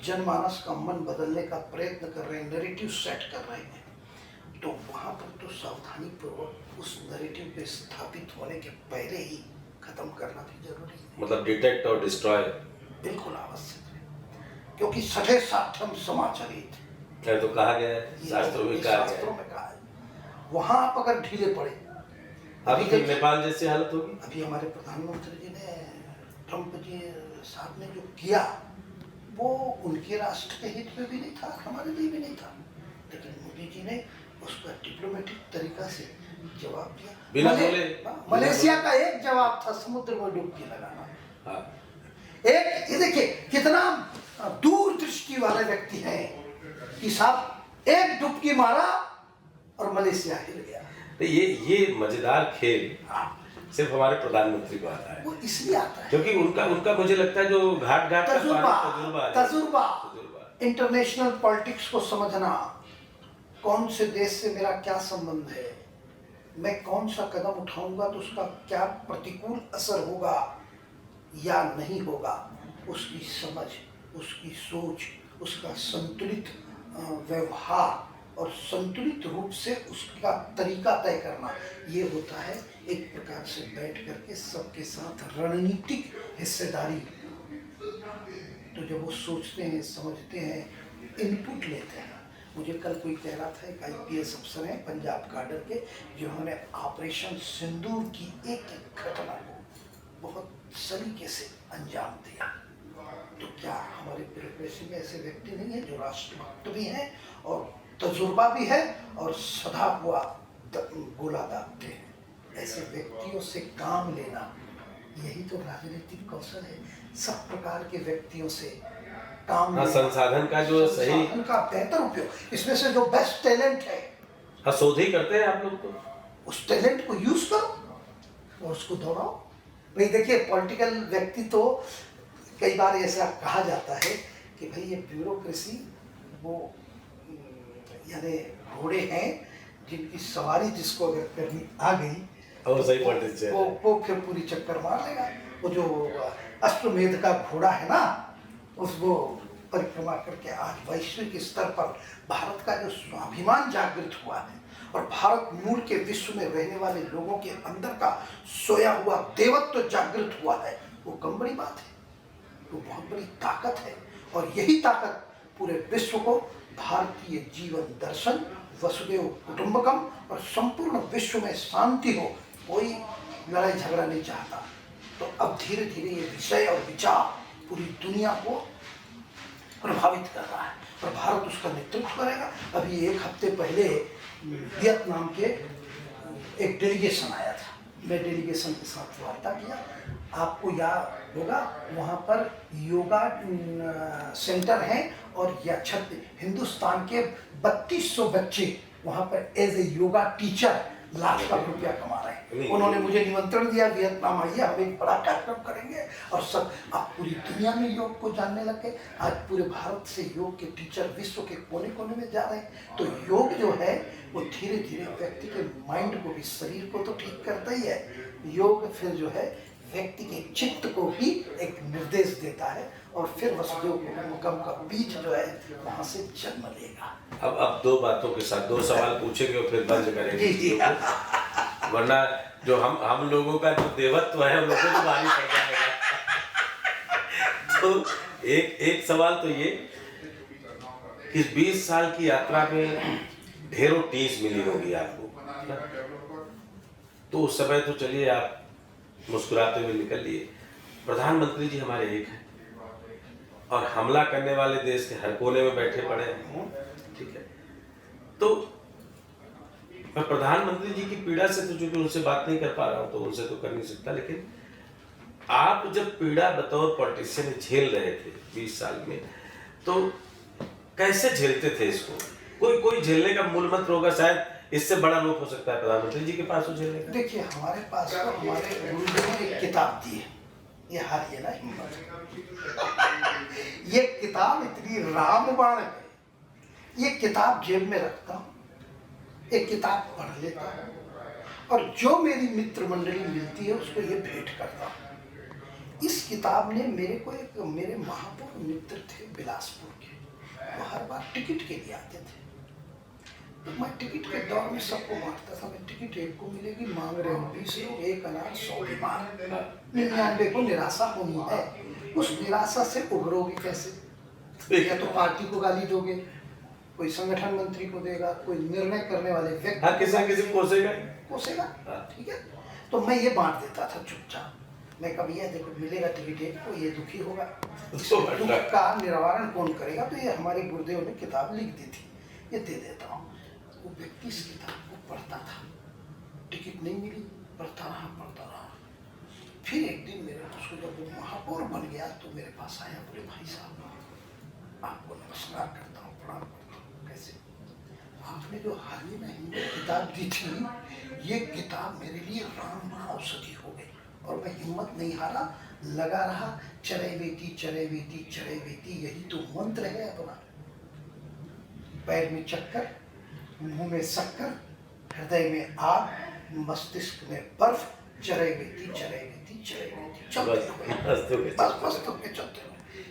जनमानस का मन बदलने का प्रयत्न कर रहे हैं, नैरेटिव सेट कर रहे हैं, तो वहां पर तो सावधानी पूर्वक उस नैरेटिव के स्थापित होने के पहले ही खत्म करना भी जरूरी है। मतलब डिटेक्ट और डिस्ट्रॉय बिल्कुल आवश्यक है, क्योंकि सठे साठम समाचरित तो कहा गया है, शास्त्रों में कहा है। वहां आप अगर ढीले पड़े, अभी तो नेपाल जैसी हालत होगी। अभी हमारे प्रधानमंत्री जी ने, ट्रंप जी साहब ने जो किया वो उनके राष्ट्र के हित में भी नहीं था, हमारे लिए भी नहीं था, लेकिन मोदी जी ने उसका डिप्लोमेटिक तरीका से जवाब दिया। बिना बोले मलेशिया का एक जवाब था, समुद्र में डुबकी लगाना। हाँ। एक ये देखिए कितना दूरदृष्टि वाले व्यक्ति हैं कि साहब एक डुबकी मारा और मलेशिया हिल गया। तो ये मजेदार खेल सिर्फ हमारे प्रधानमंत्री को आता है, वो इसलिए आता है क्योंकि उनका मुझे लगता है जो घाट घाट तजुर्बा इंटरनेशनल पॉलिटिक्स को समझना, कौन से देश से मेरा क्या संबंध है, मैं कौन सा कदम उठाऊंगा तो उसका क्या प्रतिकूल असर होगा या नहीं होगा, उसकी समझ, उसकी सोच, उसका संतुलित व्यवहार और संतुलित रूप से उसका तरीका तय करना, ये होता है एक प्रकार से बैठ करके सबके साथ रणनीतिक हिस्सेदारी। तो जब वो सोचते हैं, समझते हैं, इनपुट लेते हैं। मुझे कल कोई कह रहा था, एक IPS अफसर हैं पंजाब काडर के, जिन्होंने ऑपरेशन सिंदूर की एक घटना को बहुत सलीके से अंजाम दिया। तो क्या हमारे ब्यूरोक्रेसी में ऐसे व्यक्ति नहीं है जो राष्ट्रभक्त भी हैं और तजुर्बा भी है और सदा हुआ गोला दागते हैं? ऐसे व्यक्तियों से काम लेना, यही तो राजनीतिक कौशल है। सब प्रकार के व्यक्तियों से काम लेना, संसाधन का जो सही, संसाधन का बेहतर उपयोग, इसमें से जो बेस्ट टैलेंट है, शोध ही करते हैं आप लोग, तो उस टैलेंट को यूज करो और उसको दौड़ाओ। भाई देखिए, पॉलिटिकल व्यक्ति तो कई बार ऐसा कहा जाता है कि भाई ये ब्यूरोक्रेसी वो यानी घोड़े हैं जिनकी सवारी जिसको अगर करनी आ गई और सही पॉलिटिक्स वो फिर पूरी चक्कर मार लेगा। वो जो अश्वमेध का घोड़ा है ना, उसको परिक्रमा करके आज वैश्विक स्तर पर भारत का जो स्वाभिमान जागृत हुआ है और भारत मूल के विश्व में रहने वाले लोगों के अंदर का सोया हुआ देवत्व जागृत हुआ है, वो कम बड़ी बात है, वो बहुत बड़ी ताकत है। और यही ताकत पूरे विश्व को भारतीय जीवन दर्शन, वसुदेव कुटुंबकम और संपूर्ण विश्व में शांति हो, कोई लड़ाई झगड़ा नहीं चाहता। तो अब धीरे धीरे ये विषय और विचार पूरी दुनिया को प्रभावित कर रहा है और भारत उसका नेतृत्व करेगा। अभी एक हफ्ते पहले वियतनाम के एक डेलीगेशन आया था, मैं डेलीगेशन के साथ वार्ता किया। आपको याद होगा वहाँ पर योगा सेंटर है और हिंदुस्तान के 3200 बच्चे वहाँ पर as a yoga teacher lakh रुपया कमा रहे हैं। उन्होंने मुझे निमंत्रण दिया, वियतनाम आइए, हम एक बड़ा कार्यक्रम करेंगे और सब आप पूरी दुनिया में योग को जानने लगे। आज पूरे भारत से योग के टीचर विश्व के कोने कोने में जा रहे हैं। तो योग जो है वो धीरे धीरे व्यक्ति के माइंड को भी, शरीर को तो ठीक करता ही है, योग फिर जो है व्यक्ति के चित्त को ही एक निर्देश देता है और फिर वसुदेव कुटुंबकम का बीज जो है वहां से जन्म लेगा। अब दो बातों के साथ दो सवाल पूछेंगे और फिर बंद करेंगे जी। वरना जो हम लोगों का जो देवत्व है हम लोगों को भारी पड़ जाएगा। तो एक सवाल तो ये कि 20 साल की यात्रा में ढेरों टीस मिली होगी आपको, तो उस समय तो चलिए आप मुस्कुराते हुए निकल लिए। प्रधानमंत्री जी हमारे एक हैं और हमला करने वाले देश के हर कोने में बैठे पड़े हैं, ठीक है। तो मैं प्रधानमंत्री जी की पीड़ा से तो चूंकि उनसे बात नहीं कर पा रहा हूं तो उनसे तो कर नहीं सकता, लेकिन आप जब पीड़ा बतौर पॉलिटिशियन झेल रहे थे 20 साल में, तो कैसे झेलते थे इसको? कोई झेलने का मूल मंत्र होगा, शायद इससे बड़ा रूप हो सकता है प्रधानमंत्री जी के पास हो झेलने का। देखिए हमारे पास तो हमारे गुरुदेव ने एक किताब दी है, ये हारिए ना हिम्मत। ये किताब इतनी रामबाण है, ये किताब जेब में रखता हूँ, एक किताब पढ़ लेता हूँ और जो मेरी मित्र मंडली मिलती है उसको ये भेंट करता हूँ। इस किताब ने मेरे महापौर मित्र थे बिलासपुर के, वो हर बार टिकट के लिए आते थे, तो मैं टिकट के दौर में सबको बांटता था। मैं टिकट एक को मिलेगी, मांग रहे हो 20 लोग, एक अनाज 100 बीमार, 99 को निराशा होनी है। उस निराशा से उभरोगे कैसे? या तो पार्टी को गाली दोगे, कोई संगठन मंत्री को देगा, कोई निर्णय करने वाले व्यक्ति किसी कोसेगा, ठीक है। तो मैं ये बांट देता था चुपचाप। मैं कभी ये देखो मिलेगा टिकट एक को, ये दुखी होगा, दुख का निवारण कौन करेगा? तो ये हमारे गुरुदेव ने किताब लिख दी थी, ये दे देता हूँ। वो व्यक्ति इस किताब को पढ़ता था, टिकट नहीं मिली, पढ़ता रहा। फिर एक दिन मेरे उसको जब वो महापौर बन गया तो मेरे पास आया, बोले भाई साहब आपको नमस्कार करता हूँ, प्रणाम करता हूँ। कैसे? आपने जो हाल ही में हिम्मत किताब दी थी, ये किताब मेरे लिए रामबाण औषधि हो गई और मैं हिम्मत नहीं हारा, लगा रहा, चरे बेटी यही तो मंत्र है अपना। पैर में चक्कर, मुंह में शक्कर, हृदय में आग, मस्तिष्क में बर्फ, चरे बेटी चलते रहो।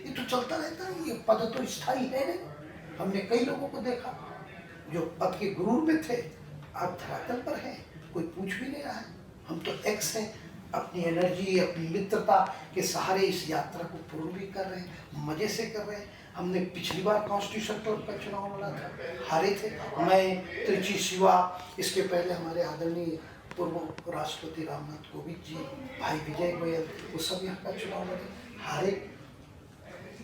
ये तो चलता रहता है, ये पद तो स्थायी है नहीं। हमने कई लोगों को देखा जो पद के गुरूर में थे, आप धरातल पर हैं, कोई पूछ भी नहीं रहा है। हम तो एक्स हैं, अपनी एनर्जी, अपनी मित्रता के सहारे इस यात्रा को पूर्ण भी कर रहे हैं, मजे से कर रहे हैं। हमने पिछली बार कॉन्स्टिट्यूशन का चुनाव लड़ा था, हारे थे। मैं, त्रिची शिवा, इसके पहले हमारे आदरणीय पूर्व राष्ट्रपति रामनाथ कोविंद जी, भाई विजय गोयल, वो सब यहाँ का चुनाव लड़े, हारे।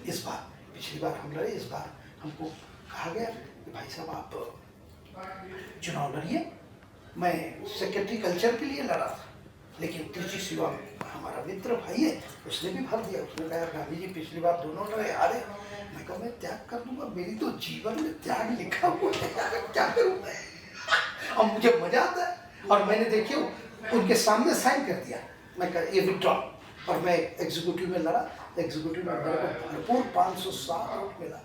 इस बार, पिछली बार हम लड़े, इस बार हमको कहा गया कि भाई साहब आप चुनाव लड़िए। मैं सेक्रेटरी कल्चर के लिए लड़ा था, लेकिन त्रिची शिवा हमारा मित्र भाई है, उसने भी भर दिया। उसने कहा गांधी जी पिछली बार दोनों लड़े, हारे। मैं कहा मैं त्याग कर दूंगा, मेरी तो जीवन में त्याग लिखा हुआ है, क्या करूँ मैं? अब मुझे मजा आता है। और मैंने देखिए उनके सामने साइन कर दिया, मैं कहा ये विड्रॉ, और मैं एग्जीक्यूटिव में लड़ा। एग्जीक्यूटिव में मेरे को भरपूर 507 वोट मिला।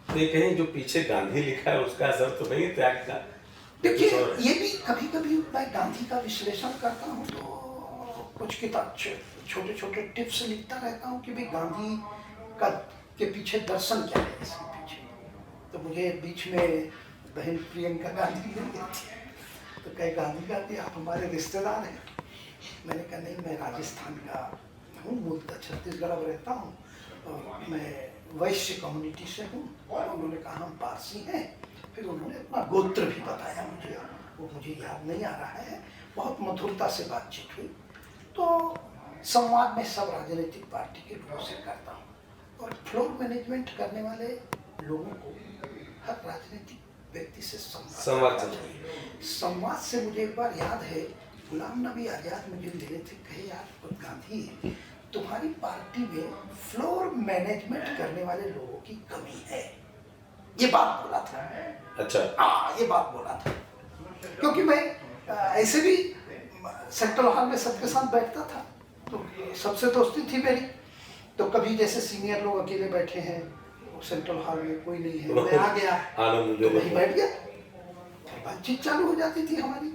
तो ये कहीं जो पीछे गांधी लिखा है उसका असर तो नहीं त्याग का? देखिए ये भी कभी कभी मैं गांधी का विश्लेषण करता हूँ तो कुछ किताब छोटे छोटे टिप्स लिखता रहता हूँ कि भाई गांधी का के पीछे दर्शन क्या है इसके पीछे। तो मुझे बीच में बहन प्रियंका गांधी मिल गई थी, तो कहे गांधी आप हमारे रिश्तेदार हैं। मैंने कहा नहीं, मैं राजस्थान का हूँ, मूलतः छत्तीसगढ़ में रहता हूँ और मैं वैश्य कम्युनिटी से हूँ। और उन्होंने कहा हम पारसी हैं। फिर उन्होंने अपना गोत्र भी बताया मुझे, वो मुझे याद नहीं आ रहा है। बहुत मधुरता से बातचीत हुई। तो संवाद में सब राजनीतिक पार्टी के लोगों से करता हूँ और फ्लोर मैनेजमेंट करने वाले लोगों को हर राजनीतिक व्यक्ति से संवाद से मुझे एक बार याद है, गुलाम नबी आजाद मुझे मिले थे, कहे यार गांधी तुम्हारी पार्टी में फ्लोर मैनेजमेंट करने वाले लोगों की कमी है। ये बात बोला था। अच्छा, हाँ ये बात बोला था, क्योंकि मैं ऐसे भी सेंट्रल हॉल में सबके साथ बैठता था, तो सबसे दोस्ती थी मेरी। तो कभी जैसे सीनियर लोग अकेले बैठे हैं सेंट्रल हॉल में, कोई नहीं है, मैं आ गया तो वहीं बैठ गया, फिर बातचीत चालू हो जाती थी हमारी।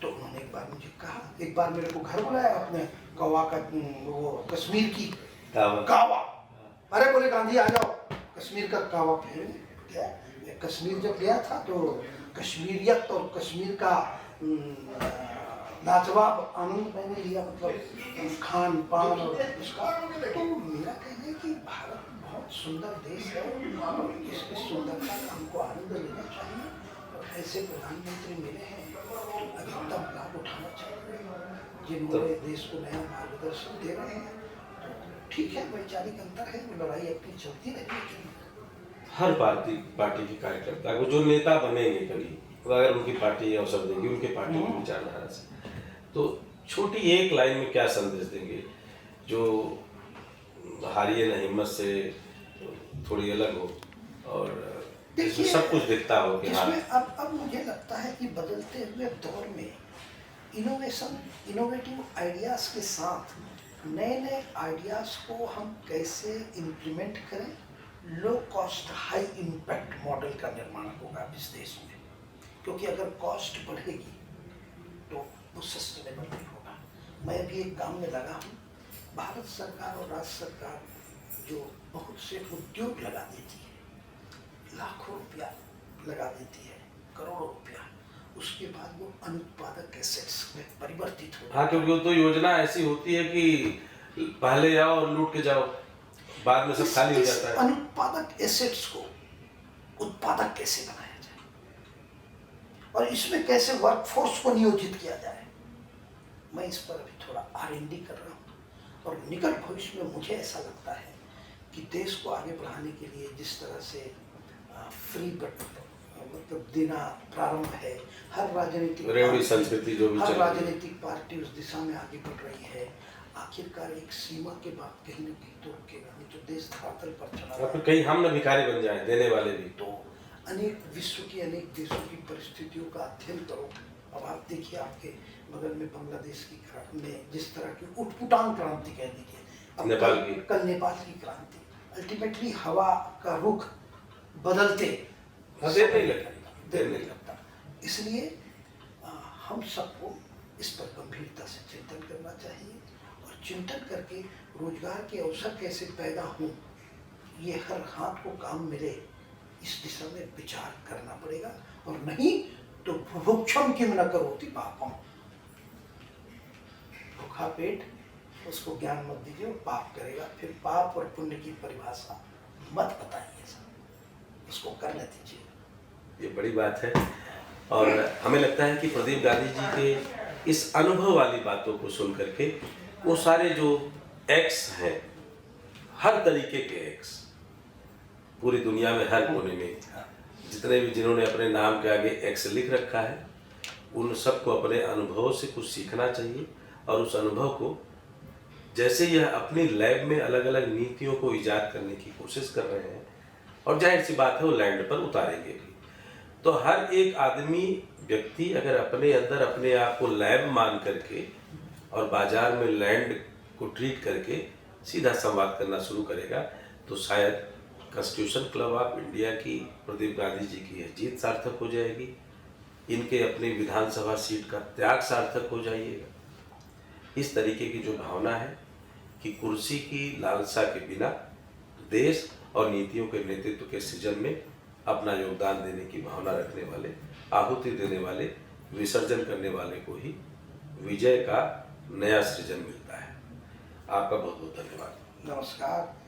तो उन्होंने एक बार मुझे कहा, एक बार मेरे को घर बुलाया अपने कौवा का, वो कश्मीर की कावा। अरे बोले गांधी आ जाओ, कश्मीर का कावा। फिर क्या, कश्मीर जब गया था तो कश्मीरियत और कश्मीर का लाजवाब आनंद मैंने लिया, मतलब खान पान और उसका। तो मेरा कहना है कि भारत बहुत सुंदर देश है और इसकी सुंदरता का हमको आनंद लेना चाहिए। और ऐसे प्रधानमंत्री मिले हैं तो अधिकतम लाभ उठाना चाहिए, जिन्होंने देश को नया मार्गदर्शन दे रहे हैं। तो ठीक है, वैचारिक अंतर है, वो लड़ाई अपनी चलती रहेगी। हर पार्टी के कार्यकर्ता को जो नेता बनेंगे कभी, तो अगर उनकी पार्टी अवसर देगी उनके पार्टी की विचारधारा से, तो छोटी एक लाइन में क्या संदेश देंगे जो हारिए न हिम्मत से थोड़ी अलग हो और इसमें सब कुछ दिखता हो कि हाँ। अब मुझे लगता है कि बदलते हुए दौर में इनोवेटिव आइडियाज के साथ नए आइडियाज को हम कैसे इम्प्लीमेंट करें, low cost high impact model का निर्माण होगा इस देश में। क्योंकि अगर कॉस्ट बढ़ेगी तो वो सस्टेनेबल नहीं होगा। मैं अभी एक काम में लगा हूँ, भारत सरकार और राज्य सरकार जो बहुत से उद्योग लगा देती है, लाखों रुपया लगा देती है, करोड़ों रुपया, उसके बाद वो अनुत्पादक एसेट्स में परिवर्तित हो। हाँ, क्योंकि वो तो योजना ऐसी होती है कि पहले जाओ और लूट के जाओ, बाद में सब खाली हो जाता है। अनुत्पादक एसेट्स को उत्पादक कैसे बनाया जाए और इसमें कैसे वर्कफोर्स को नियोजित किया जाए, मैं इस पर अभी थोड़ा R&D कर रहा हूँ। और निकट भविष्य में मुझे ऐसा लगता है कि देश को आगे बढ़ाने के लिए जिस तरह से फ्री मतलब देना प्रारंभ है, हर राजनीतिक संस्कृति जो भी हर राजनीतिक पार्टी उस दिशा में आगे बढ़ रही है। आखिरकार एक सीमा के बाद कहीं न कहीं तो रुकेगा नहीं, तो देश धरातल पर चला फिर कहीं हम न भिखारी बन जाएं, देने वाले भी। तो विश्व की अनेक देशों की परिस्थितियों का अध्ययन करो। अब आप देखिए, आपके बगल में बांग्लादेश की में जिस तरह की उटपुटांग क्रांति कह दीजिए, अब कल नेपाल की क्रांति, अल्टीमेटली हवा का रुख बदलते देर नहीं लगता। इसलिए हम सबको इस पर गंभीरता से चिंतन करना चाहिए और चिंतन करके रोजगार के अवसर कैसे पैदा हों, ये हर हाथ को काम मिले, इस दिशा में विचार करना पड़ेगा। और नहीं तो भुभुक्षम किम न करोति पापम, भूखा पेट उसको ज्ञान मत दीजिए, वो पाप करेगा। फिर पाप और पुण्य की परिभाषा मत बताइए, उसको करने दीजिए। ये बड़ी बात है और हमें लगता है कि प्रदीप गांधी जी के इस अनुभव वाली बातों को सुन करके वो सारे जो एक्स हैं, हर तरीके के एक्स, पूरी दुनिया में हर कोने में जितने भी जिन्होंने अपने नाम के आगे एक्स लिख रखा है, उन सबको अपने अनुभवों से कुछ सीखना चाहिए और उस अनुभव को जैसे यह अपनी लैब में अलग अलग नीतियों को ईजाद करने की कोशिश कर रहे हैं और जाहिर सी बात है वो लैंड पर उतारेंगे भी, तो हर एक आदमी व्यक्ति अगर अपने अंदर अपने आप को लैब मान करके और बाजार में लैंड को ट्रीट करके सीधा संवाद करना शुरू करेगा तो शायद कॉन्स्टिट्यूशन क्लब ऑफ इंडिया की प्रदीप गांधी जी की यह जीत सार्थक हो जाएगी, इनके अपनी विधानसभा सीट का त्याग सार्थक हो जाइएगा। इस तरीके की जो भावना है कि कुर्सी की लालसा के बिना देश और नीतियों के नेतृत्व के सृजन में अपना योगदान देने की भावना रखने वाले, आहुति देने वाले, विसर्जन करने वाले को ही विजय का नया सृजन मिलता है। आपका बहुत बहुत धन्यवाद। नमस्कार।